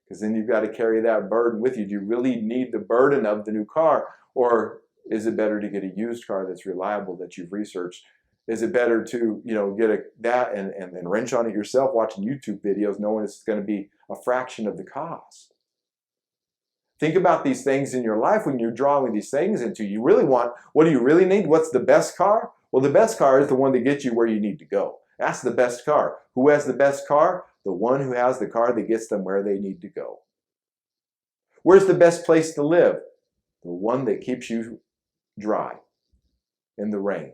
because then you've got to carry that burden with you. Do you really need the burden of the new car? Or is it better to get a used car that's reliable, that you've researched? Is it better to, get that and wrench on it yourself, watching YouTube videos, knowing it's going to be a fraction of the cost? Think about these things in your life when you're drawing these things into. You really want, what do you really need? What's the best car? Well, the best car is the one that gets you where you need to go. That's the best car. Who has the best car? The one who has the car that gets them where they need to go. Where's the best place to live? The one that keeps you dry in the rain.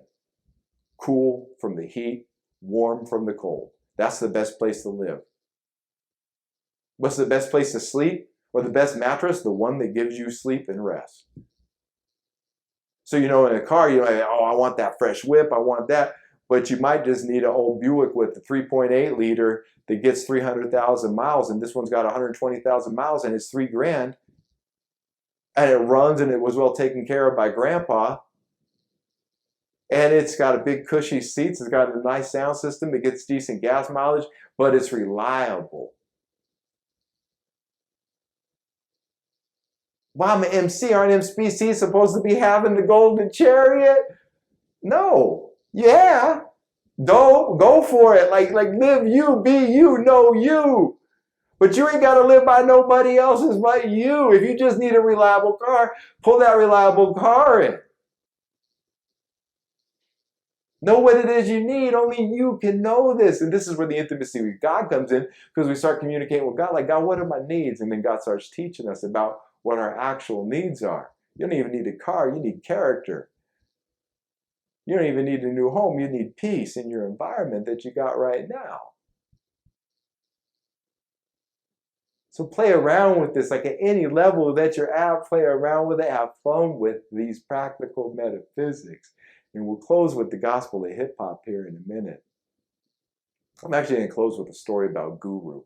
Cool from the heat, warm from the cold. That's the best place to live. What's the best place to sleep? Or the best mattress? The one that gives you sleep and rest. So, in a car, you might, I want that fresh whip, I want that. But you might just need an old Buick with a 3.8 liter that gets 300,000 miles, and this one's got 120,000 miles, and it's $3,000. And it runs, and it was well taken care of by Grandpa. And it's got a big cushy seats, it's got a nice sound system, it gets decent gas mileage, but it's reliable. Well, I'm an MC. Aren't MCs supposed to be having the golden chariot? No. Yeah. Go for it. Like live you, be you, know you. But you ain't got to live by nobody else's but you. If you just need a reliable car, pull that reliable car in. Know what it is you need. Only you can know this. And this is where the intimacy with God comes in, because we start communicating with God like, God, what are my needs? And then God starts teaching us about what our actual needs are. You don't even need a car, you need character. You don't even need a new home, you need peace in your environment that you got right now. So play around with this, like at any level that you're at, play around with it, have fun with these practical metaphysics. And we'll close with the gospel of hip hop here in a minute. I'm actually going to close with a story about Guru.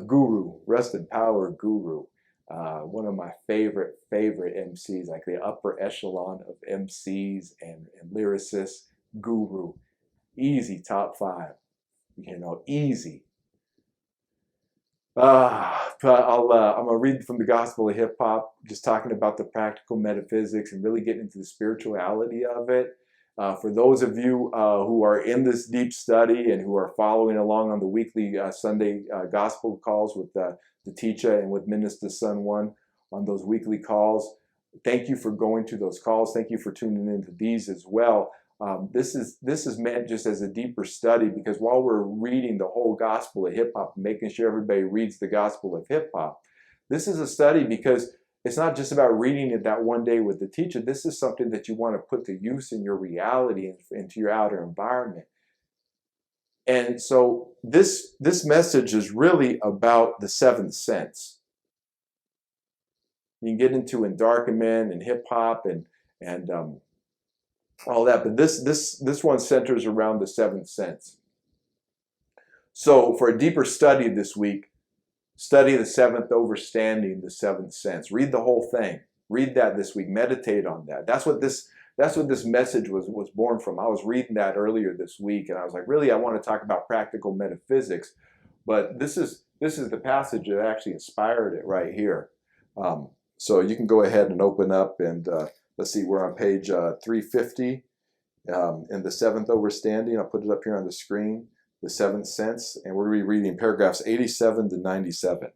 Guru, rest in power, Guru. One of my favorite MCs, like the upper echelon of MCs and lyricists, Guru. Easy top 5, easy. But I'm going to read from the Gospel of Hip Hop, just talking about the practical metaphysics and really getting into the spirituality of it. For those of you who are in this deep study and who are following along on the weekly Sunday gospel calls with the teacher and with Minista Sun 1 on those weekly calls, thank you for going to those calls. Thank you for tuning into these as well. This is meant just as a deeper study, because while we're reading the whole gospel of hip hop, making sure everybody reads the gospel of hip hop, this is a study because it's not just about reading it that one day with the teacher. This is something that you want to put to use in your reality and into your outer environment. And so this message is really about the seventh sense. You can get into endarkenment and hip hop and all that, but this one centers around the seventh sense. So for a deeper study this week, study the seventh overstanding, the seventh sense. Read the whole thing. Read that this week. Meditate on that. That's what this message was born from. I was reading that earlier this week, and I was like, really, I want to talk about practical metaphysics, but this is the passage that actually inspired it right here. So you can go ahead and open up, and let's see, we're on page 350 in the seventh overstanding. I'll put it up here on the screen. The seventh sense, and we're going to be reading paragraphs 87 to 97.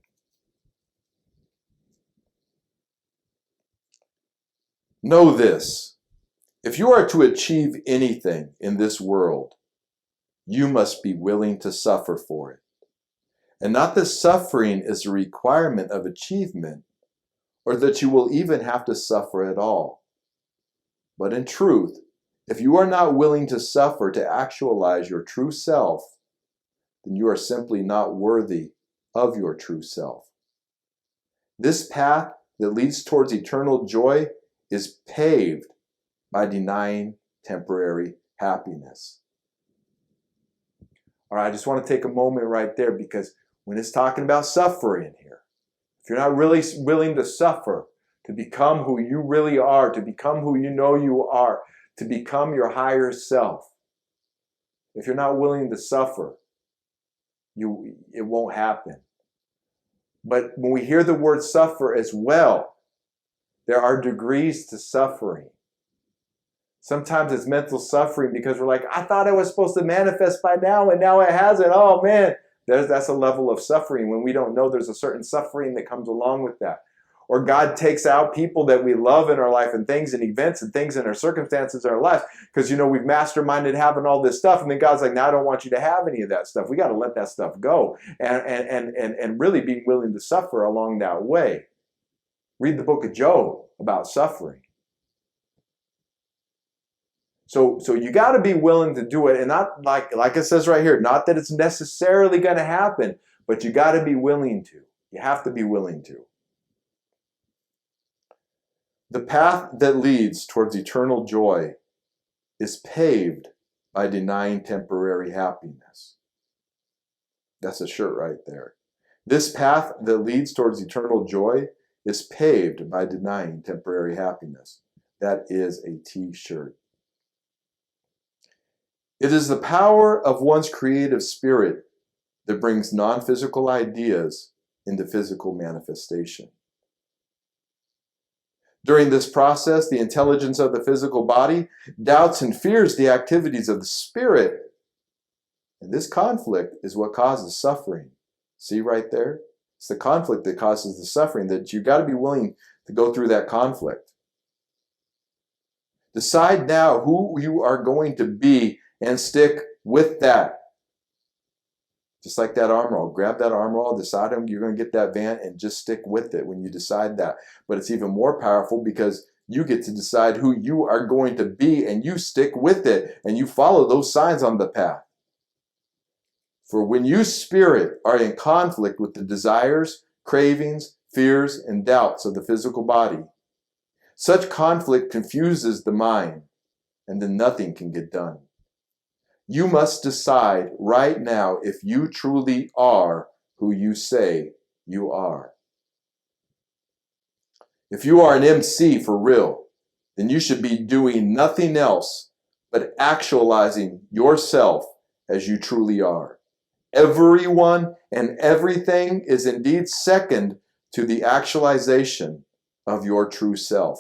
Know this: if you are to achieve anything in this world, you must be willing to suffer for it. And not that suffering is a requirement of achievement, or that you will even have to suffer at all. But in truth, if you are not willing to suffer to actualize your true self, then you are simply not worthy of your true self. This path that leads towards eternal joy is paved by denying temporary happiness. All right, I just want to take a moment right there, because when it's talking about suffering here, if you're not really willing to suffer, to become who you really are, to become who you know you are, to become your higher self, if you're not willing to suffer, it won't happen. But when we hear the word suffer as well, there are degrees to suffering. Sometimes it's mental suffering because we're like, I thought it was supposed to manifest by now and now it hasn't. Oh man, that's a level of suffering when we don't know there's a certain suffering that comes along with that. Or God takes out people that we love in our life and things and events and things in our circumstances in our life because, you know, we've masterminded having all this stuff. And then God's like, now I don't want you to have any of that stuff. We got to let that stuff go and really be willing to suffer along that way. Read the book of Job about suffering. So you got to be willing to do it, and not like it says right here, not that it's necessarily going to happen, but you got to be willing to. You have to be willing to. The path that leads towards eternal joy is paved by denying temporary happiness. That's a shirt right there. This path that leads towards eternal joy is paved by denying temporary happiness. That is a t-shirt. It is the power of one's creative spirit that brings non-physical ideas into physical manifestation. During this process, the intelligence of the physical body doubts and fears the activities of the spirit. And this conflict is what causes suffering. See right there? It's the conflict that causes the suffering, that you got to be willing to go through that conflict. Decide now who you are going to be and stick with that. Just like that arm roll. Grab that arm roll, decide you're going to get that van, and just stick with it when you decide that. But it's even more powerful because you get to decide who you are going to be, and you stick with it, and you follow those signs on the path. For when you spirit are in conflict with the desires, cravings, fears, and doubts of the physical body, such conflict confuses the mind, and then nothing can get done. You must decide right now if you truly are who you say you are. If you are an MC for real, then you should be doing nothing else but actualizing yourself as you truly are. Everyone and everything is indeed second to the actualization of your true self.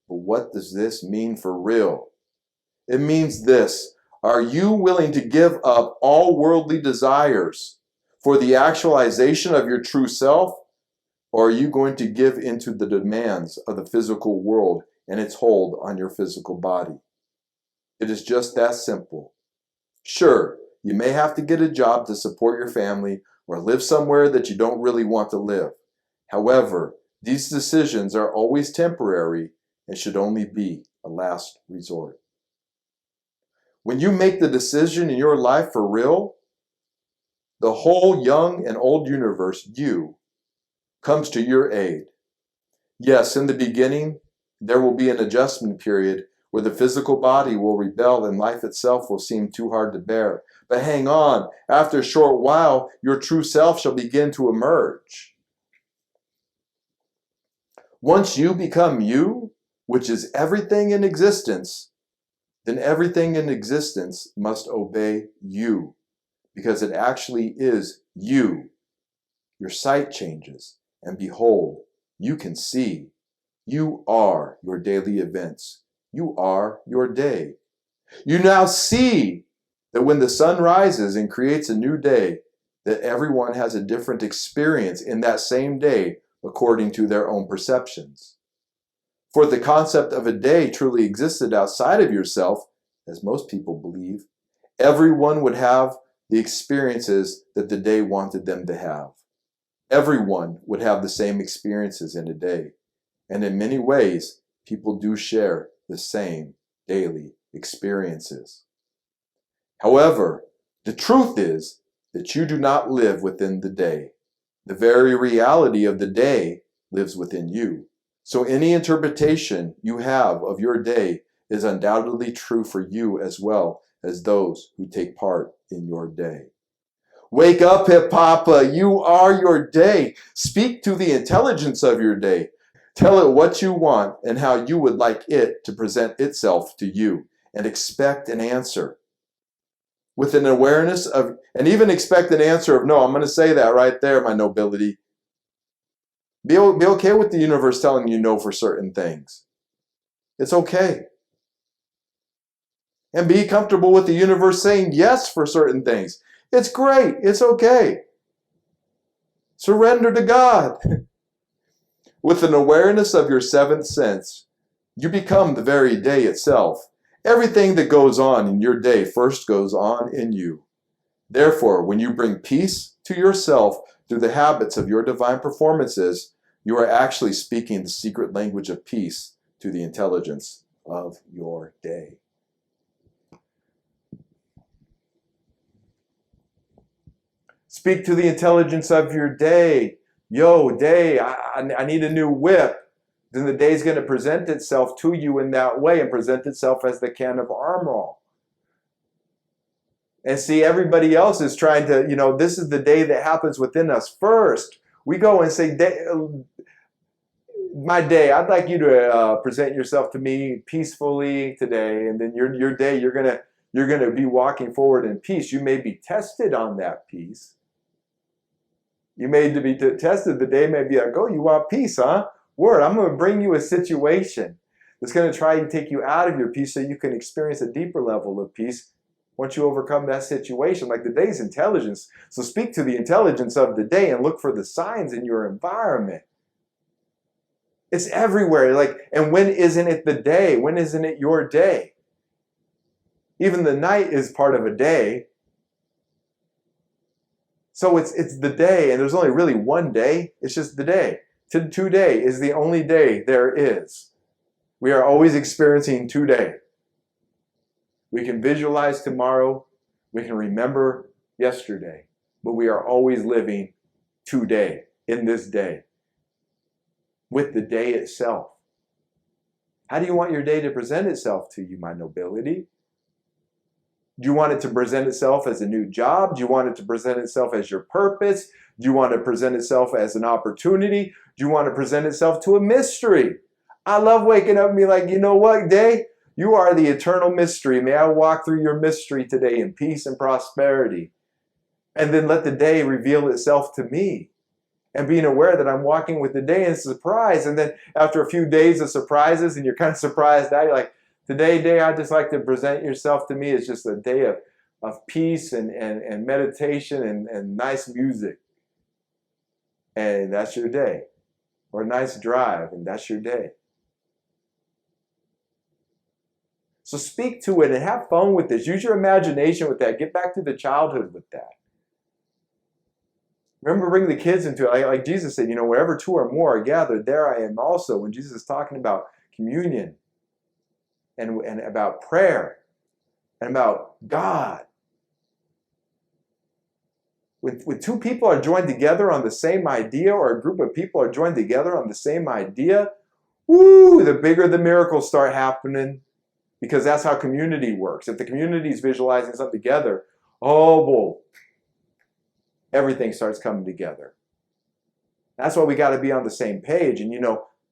But what does this mean for real? It means this. Are you willing to give up all worldly desires for the actualization of your true self? Or are you going to give into the demands of the physical world and its hold on your physical body? It is just that simple. Sure, you may have to get a job to support your family or live somewhere that you don't really want to live. However, these decisions are always temporary and should only be a last resort. When you make the decision in your life for real, the whole young and old universe, you, comes to your aid. Yes, in the beginning, there will be an adjustment period where the physical body will rebel and life itself will seem too hard to bear. But hang on, after a short while, your true self shall begin to emerge. Once you become you, which is everything in existence, then everything in existence must obey you, because it actually is you. Your sight changes, and behold, you can see. You are your daily events. You are your day. You now see that when the sun rises and creates a new day, that everyone has a different experience in that same day according to their own perceptions. For if the concept of a day truly existed outside of yourself, as most people believe, everyone would have the experiences that the day wanted them to have. Everyone would have the same experiences in a day. And in many ways, people do share the same daily experiences. However, the truth is that you do not live within the day. The very reality of the day lives within you. So any interpretation you have of your day is undoubtedly true for you as well as those who take part in your day. Wake up, hip papa. You are your day. Speak to the intelligence of your day. Tell it what you want and how you would like it to present itself to you, and expect an answer. With an awareness of, and even expect an answer of, no, I'm going to say that right there, my nobility. Be okay with the universe telling you no for certain things. It's okay. And be comfortable with the universe saying yes for certain things. It's great. It's okay. Surrender to God. With an awareness of your seventh sense, you become the very day itself. Everything that goes on in your day first goes on in you. Therefore, when you bring peace to yourself through the habits of your divine performances, you are actually speaking the secret language of peace to the intelligence of your day. Speak to the intelligence of your day. Yo, day, I need a new whip. Then the day's going to present itself to you in that way and present itself as the can of armor. And see, everybody else is trying to, this is the day that happens within us first. We go and say, my day, I'd like you to present yourself to me peacefully today. And then your day, you're gonna be walking forward in peace. You may be tested on that peace. You may be tested. The day may be like, oh, you want peace, huh? Word, I'm going to bring you a situation that's going to try and take you out of your peace so you can experience a deeper level of peace once you overcome that situation. Like the day's intelligence. So speak to the intelligence of the day and look for the signs in your environment. It's everywhere. And when isn't it the day? When isn't it your day? Even the night is part of a day. So it's the day, and there's only really one day. It's just the day. Today is the only day there is. We are always experiencing today. We can visualize tomorrow. We can remember yesterday. But we are always living today, in this day, with the day itself. How do you want your day to present itself to you, my nobility? Do you want it to present itself as a new job? Do you want it to present itself as your purpose? Do you want to present itself as an opportunity? Do you want to present itself to a mystery? I love waking up and be like, you know what, day? You are the eternal mystery. May I walk through your mystery today in peace and prosperity. And then let the day reveal itself to me. And being aware that I'm walking with the day and surprise. And then after a few days of surprises and you're kind of surprised out, you're like, today, day, I'd just like to present yourself to me as just a day of peace and meditation and nice music. And that's your day. Or a nice drive, and that's your day. So speak to it and have fun with this. Use your imagination with that. Get back to the childhood with that. Remember, bring the kids into it. Like Jesus said, wherever two or more are gathered, there I am also. When Jesus is talking about communion and about prayer and about God. When two people are joined together on the same idea, or a group of people are joined together on the same idea, woo, the bigger the miracles start happening, because that's how community works. If the community is visualizing something together, oh boy, everything starts coming together. That's why we got to be on the same page. And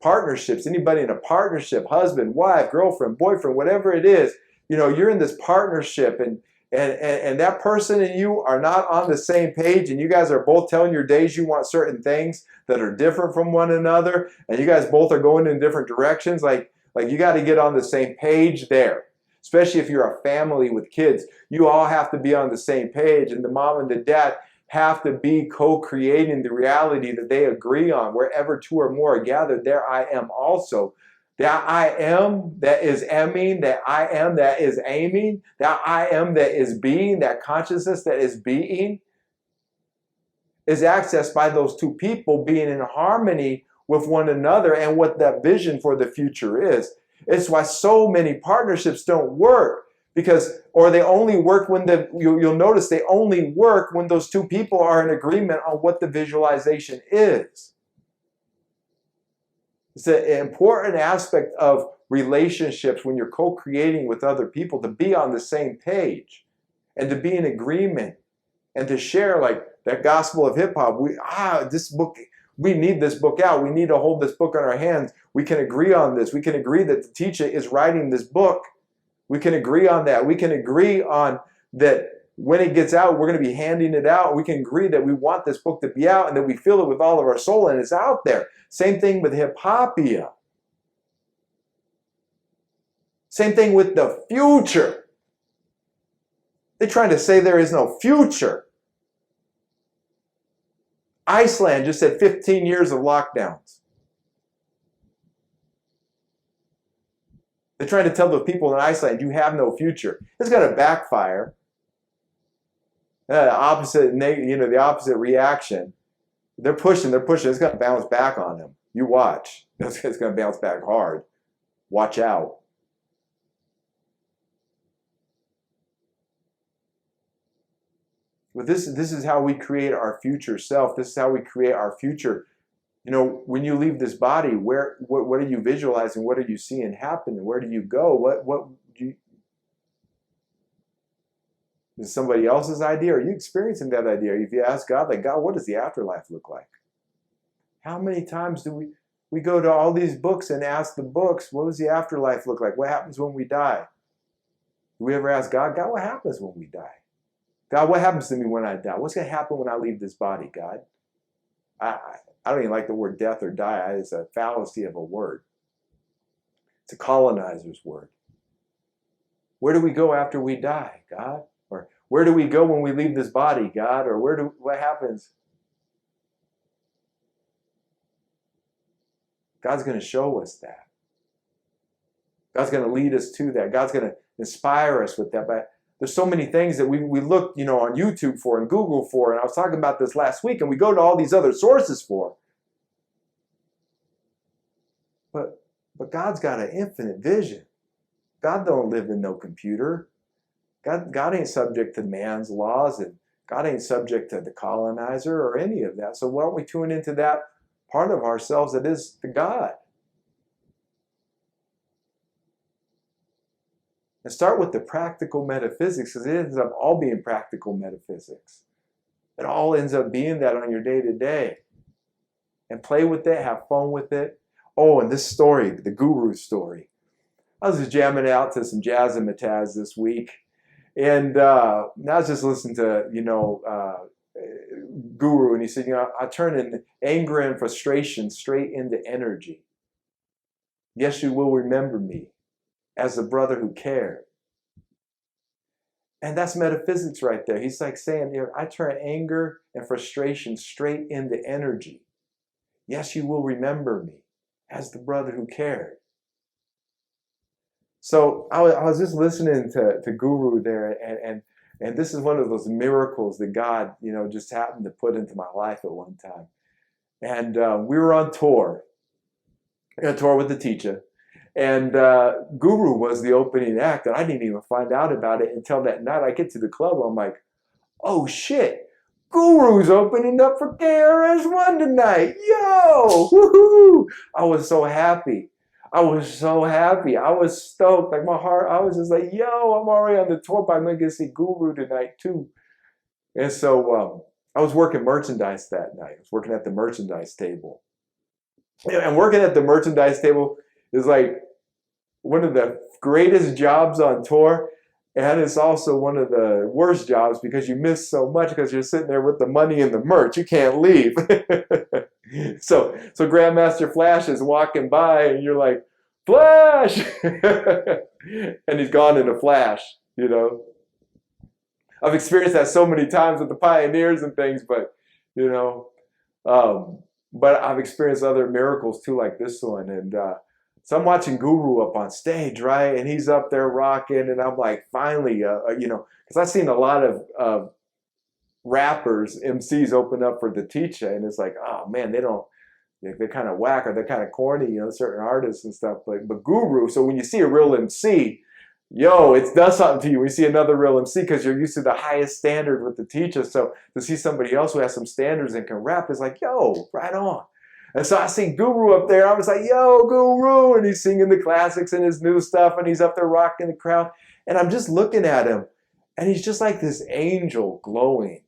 partnerships, anybody in a partnership, husband, wife, girlfriend, boyfriend, whatever it is, you're in this partnership and that person and you are not on the same page, and you guys are both telling your days you want certain things that are different from one another, and you guys both are going in different directions. Like you got to get on the same page there. Especially if you're a family with kids, you all have to be on the same page, and the mom and the dad have to be co-creating the reality that they agree on. Wherever two or more are gathered, there I am also. That I am that is aiming, that I am that is aiming, that I am that is being, that consciousness that is being, is accessed by those two people being in harmony with one another and what that vision for the future is. It's why so many partnerships don't work. Or they only work when you'll notice they only work when those two people are in agreement on what the visualization is. It's an important aspect of relationships when you're co-creating with other people, to be on the same page and to be in agreement and to share like that gospel of hip hop. This book, we need this book out. We need to hold this book in our hands. We can agree on this. We can agree that the teacher is writing this book. We can agree on that. We can agree on that when it gets out, we're going to be handing it out. We can agree that we want this book to be out and that we feel it with all of our soul and it's out there. Same thing with hip-hopia. Same thing with the future. They're trying to say there is no future. Iceland just had 15 years of lockdowns. They're trying to tell the people in Iceland, you have no future. It's going to backfire. The opposite reaction. They're pushing. It's going to bounce back on them. You watch. It's going to bounce back hard. Watch out. But this is how we create our future self. This is how we create our future. You know, when you leave this body, what are you visualizing? What are you seeing happen? Where do you go? What do you? Is it somebody else's idea? Are you experiencing that idea? If you ask God, like, God, what does the afterlife look like? How many times do we go to all these books and ask the books, what does the afterlife look like? What happens when we die? Do we ever ask God, God, what happens when we die? God, what happens to me when I die? What's going to happen when I leave this body, God? I don't even like the word death or die. It's a fallacy of a word. It's a colonizer's word. Where do we go after we die, God? Or where do we go when we leave this body, God? Or what happens? God's going to show us that. God's going to lead us to that. God's going to inspire us with that. But there's so many things that we look, on YouTube for and Google for, and I was talking about this last week, and we go to all these other sources for. But God's got an infinite vision. God don't live in no computer. God ain't subject to man's laws, and God ain't subject to the colonizer or any of that. So why don't we tune into that part of ourselves that is the God? And start with the practical metaphysics, because it ends up all being practical metaphysics. It all ends up being that on your day-to-day. And play with it, have fun with it. Oh, and this story, the guru story. I was just jamming out to some jazz and mataz this week. And I was just listening to, Guru, and he said, I turn in anger and frustration straight into energy. Yes, you will remember me as the brother who cared. And that's metaphysics right there. He's like saying, I turn anger and frustration straight into energy. Yes, you will remember me as the brother who cared. So I was just listening to Guru there, and this is one of those miracles that God, just happened to put into my life at one time. And we were on tour with the teacher. And Guru was the opening act, and I didn't even find out about it until that night. I get to the club, I'm like, oh shit, Guru's opening up for KRS-One tonight. Yo, woohoo! I was so happy. I was stoked. Like my heart, I was just like, yo, I'm already on the tour, but I'm going to get to see Guru tonight too. And so I was working merchandise that night. I was working at the merchandise table. And working at the merchandise table is like one of the greatest jobs on tour, and it's also one of the worst jobs because you miss so much because you're sitting there with the money and the merch. You can't leave. So Grandmaster Flash is walking by, and you're like, Flash! And he's gone in a flash, I've experienced that so many times with the Pioneers and things, but I've experienced other miracles too, like this one. And so I'm watching Guru up on stage, right? And he's up there rocking, and I'm like, finally, because I've seen a lot of rappers, MCs open up for the teacher, and it's like, oh man, they're kind of whack or they're kind of corny, certain artists and stuff. But Guru, so when you see a real MC, it does something to you when you see another real MC because you're used to the highest standard with the teacher. So to see somebody else who has some standards and can rap is like, yo, right on. And so I see Guru up there. I was like, yo, Guru. And he's singing the classics and his new stuff. And he's up there rocking the crowd. And I'm just looking at him. And he's just like this angel glowing.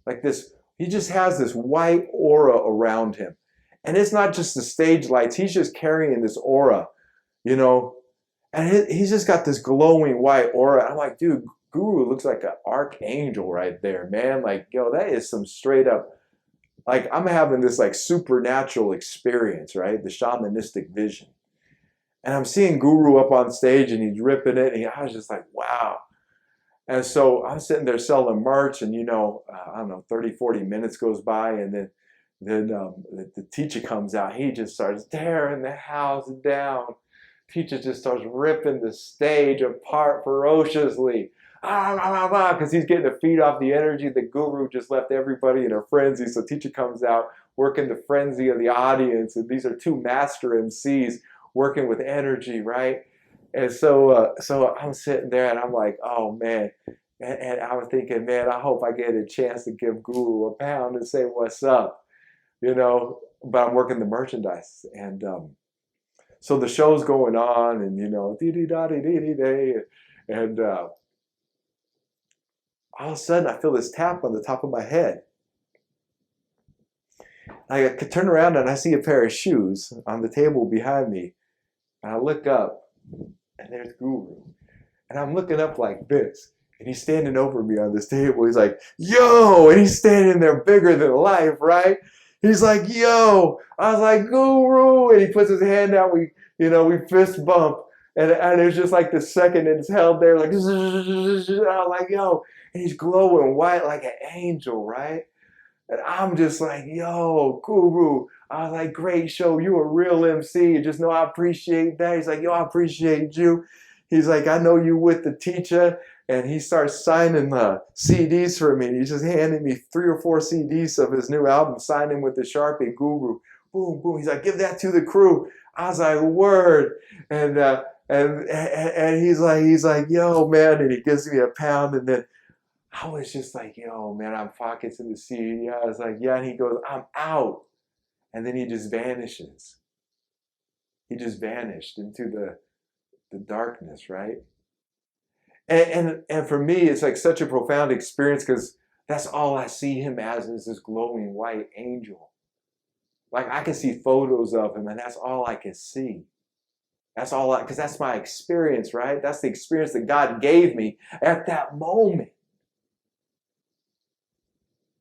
Like this, he just has this white aura around him. And it's not just the stage lights, he's just carrying this aura, you know. And he's just got this glowing white aura. I'm like, dude, Guru looks like an archangel right there, man. Like, yo, that is some straight up, like I'm having this like supernatural experience, right? The shamanistic vision. And I'm seeing Guru up on stage and he's ripping it. And I was just like, wow. And so I'm sitting there selling merch and, I don't know, 30, 40 minutes goes by. And then the teacher comes out. He just starts tearing the house down. Teacher just starts ripping the stage apart ferociously. Because he's getting to feed off the energy. The Guru just left everybody in a frenzy. So teacher comes out working the frenzy of the audience. And these are two master MCs working with energy, right? And so I'm sitting there and I'm like, oh man. And I was thinking, man, I hope I get a chance to give Guru a pound and say what's up, but I'm working the merchandise. And so the show's going on and, dee-dee-da-dee-dee-dee-day. And all of a sudden I feel this tap on the top of my head. I could turn around and I see a pair of shoes on the table behind me. And I look up and there's Guru. And I'm looking up like this. And he's standing over me on this table. He's like, yo! And he's standing there bigger than life, right? He's like, yo! I was like, Guru! And he puts his hand out. We fist bump. And it's just like the second it's held there, like, and I'm like, yo! And he's glowing white like an angel, right? And I'm just like, yo, Guru. I was like, great show. You a real MC. You just know I appreciate that. He's like, yo, I appreciate you. He's like, I know you with the teacher. And he starts signing CDs for me. He's just handing me 3 or 4 CDs of his new album, signing with the Sharpie, Guru. Boom, boom. He's like, give that to the crew. I was like, word. And he's like, yo, man. And he gives me a pound. And then I was just like, yo, man, I'm pockets in the CD. I was like, yeah. And he goes, I'm out. And then he just vanishes. He just vanished into the darkness, right? And for me, it's like such a profound experience because that's all I see him as is this glowing white angel. Like I can see photos of him and that's all I can see. That's all because that's my experience, right? That's the experience that God gave me at that moment.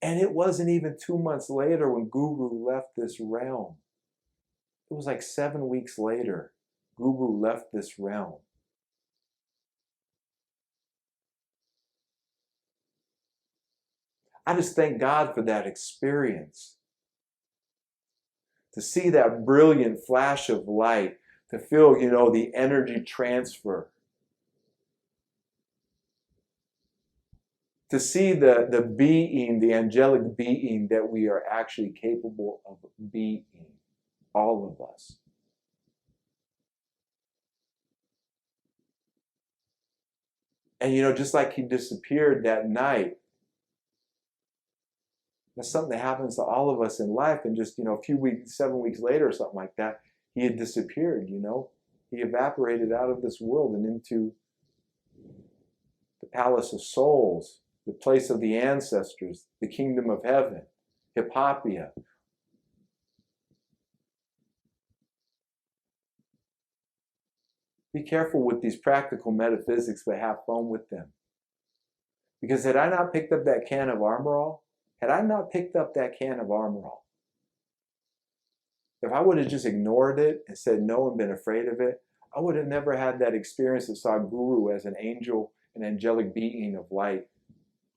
And it wasn't even 2 months later when Guru left this realm. It was like 7 weeks later, Guru left this realm. I just thank God for that experience. To see that brilliant flash of light, to feel, the energy transfer. To see the being, the angelic being that we are actually capable of being, all of us. And just like he disappeared that night, that's something that happens to all of us in life. And just, a few weeks, 7 weeks later or something like that, he had disappeared, He evaporated out of this world and into the palace of souls, the place of the ancestors, the kingdom of heaven, Hippopia. Be careful with these practical metaphysics, but have fun with them. Because had I not picked up that can of Armorall, if I would have just ignored it and said no and been afraid of it, I would have never had that experience and saw Guru as an angel, an angelic being of light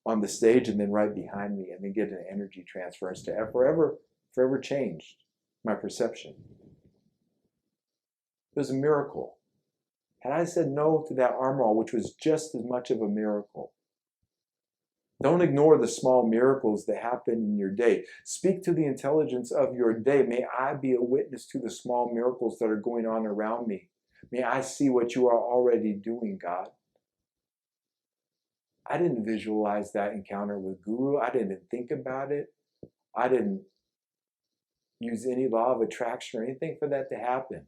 on the stage and then right behind me and then get an energy transference to forever changed my perception. It was a miracle. Had I said no to that Armorall, which was just as much of a miracle. Don't ignore the small miracles that happen in your day. Speak to the intelligence of your day. May I be a witness to the small miracles that are going on around me. May I see what you are already doing, God. I didn't visualize that encounter with Guru. I didn't think about it. I didn't use any law of attraction or anything for that to happen.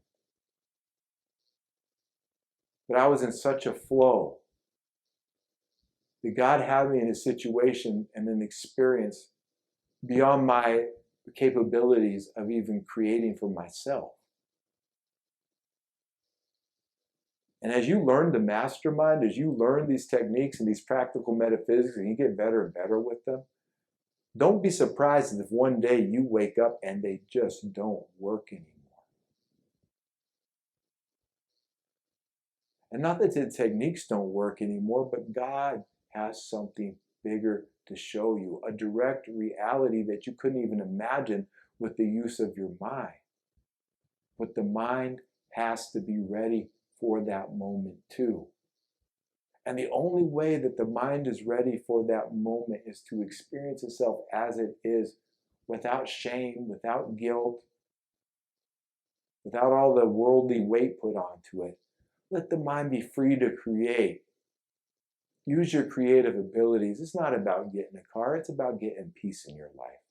But I was in such a flow Did God have me in a situation and an experience beyond my capabilities of even creating for myself? And as you learn the mastermind, as you learn these techniques and these practical metaphysics, and you get better and better with them, don't be surprised if one day you wake up and they just don't work anymore. And not that the techniques don't work anymore, but God has something bigger to show you, a direct reality that you couldn't even imagine with the use of your mind. But the mind has to be ready for that moment too. And the only way that the mind is ready for that moment is to experience itself as it is, without shame, without guilt, without all the worldly weight put onto it. Let the mind be free to create. Use your creative abilities. It's not about getting a car, it's about getting peace in your life.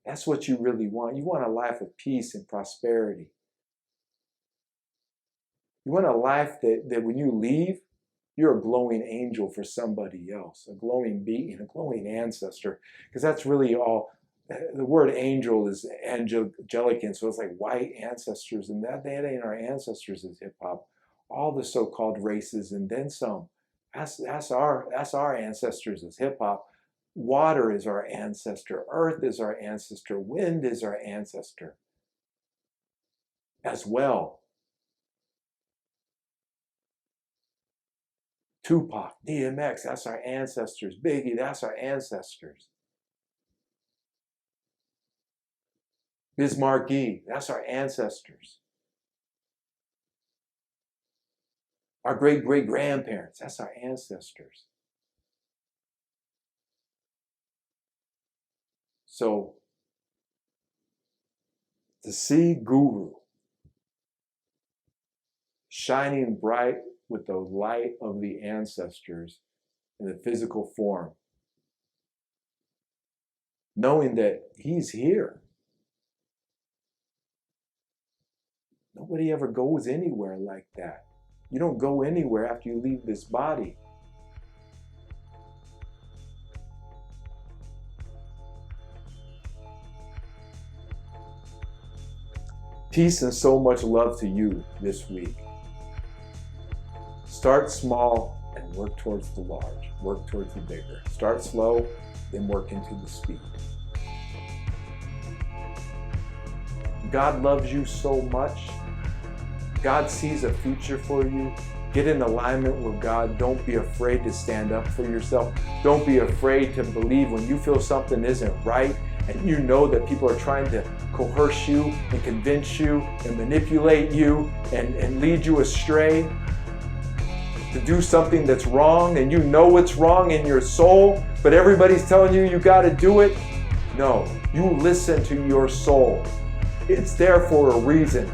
That's what you really want. You want a life of peace and prosperity. You want a life that when you leave, you're a glowing angel for somebody else, a glowing being, a glowing ancestor. Because that's really all, the word angel is angelic, so it's like white ancestors, and that ain't our ancestors as hip hop. All the so-called races and then some. That's our ancestors as hip hop. Water is our ancestor. Earth is our ancestor. Wind is our ancestor as well. Tupac, DMX, that's our ancestors. Biggie, that's our ancestors. Bismarcky, that's our ancestors. Our great-great-grandparents, that's our ancestors. So, to see Guru shining bright with the light of the ancestors in the physical form, knowing that he's here. Nobody ever goes anywhere like that. You don't go anywhere after you leave this body. Peace and so much love to you this week. Start small and work towards the large. Work towards the bigger. Start slow, then work into the speed. God loves you so much. God sees a future for you. Get in alignment with God. Don't be afraid to stand up for yourself. Don't be afraid to believe when you feel something isn't right and you know that people are trying to coerce you and convince you and manipulate you and lead you astray to do something that's wrong, and you know it's wrong in your soul, but everybody's telling you got to do it. No, you listen to your soul. It's there for a reason.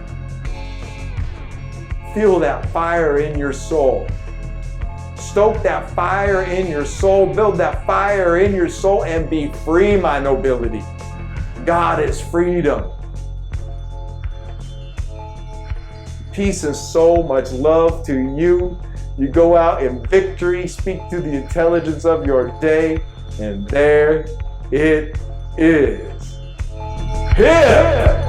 Feel that fire in your soul. Stoke that fire in your soul. Build that fire in your soul and be free, my nobility. God is freedom. Peace and so much love to you. You go out in victory. Speak to the intelligence of your day. And there it is. Here!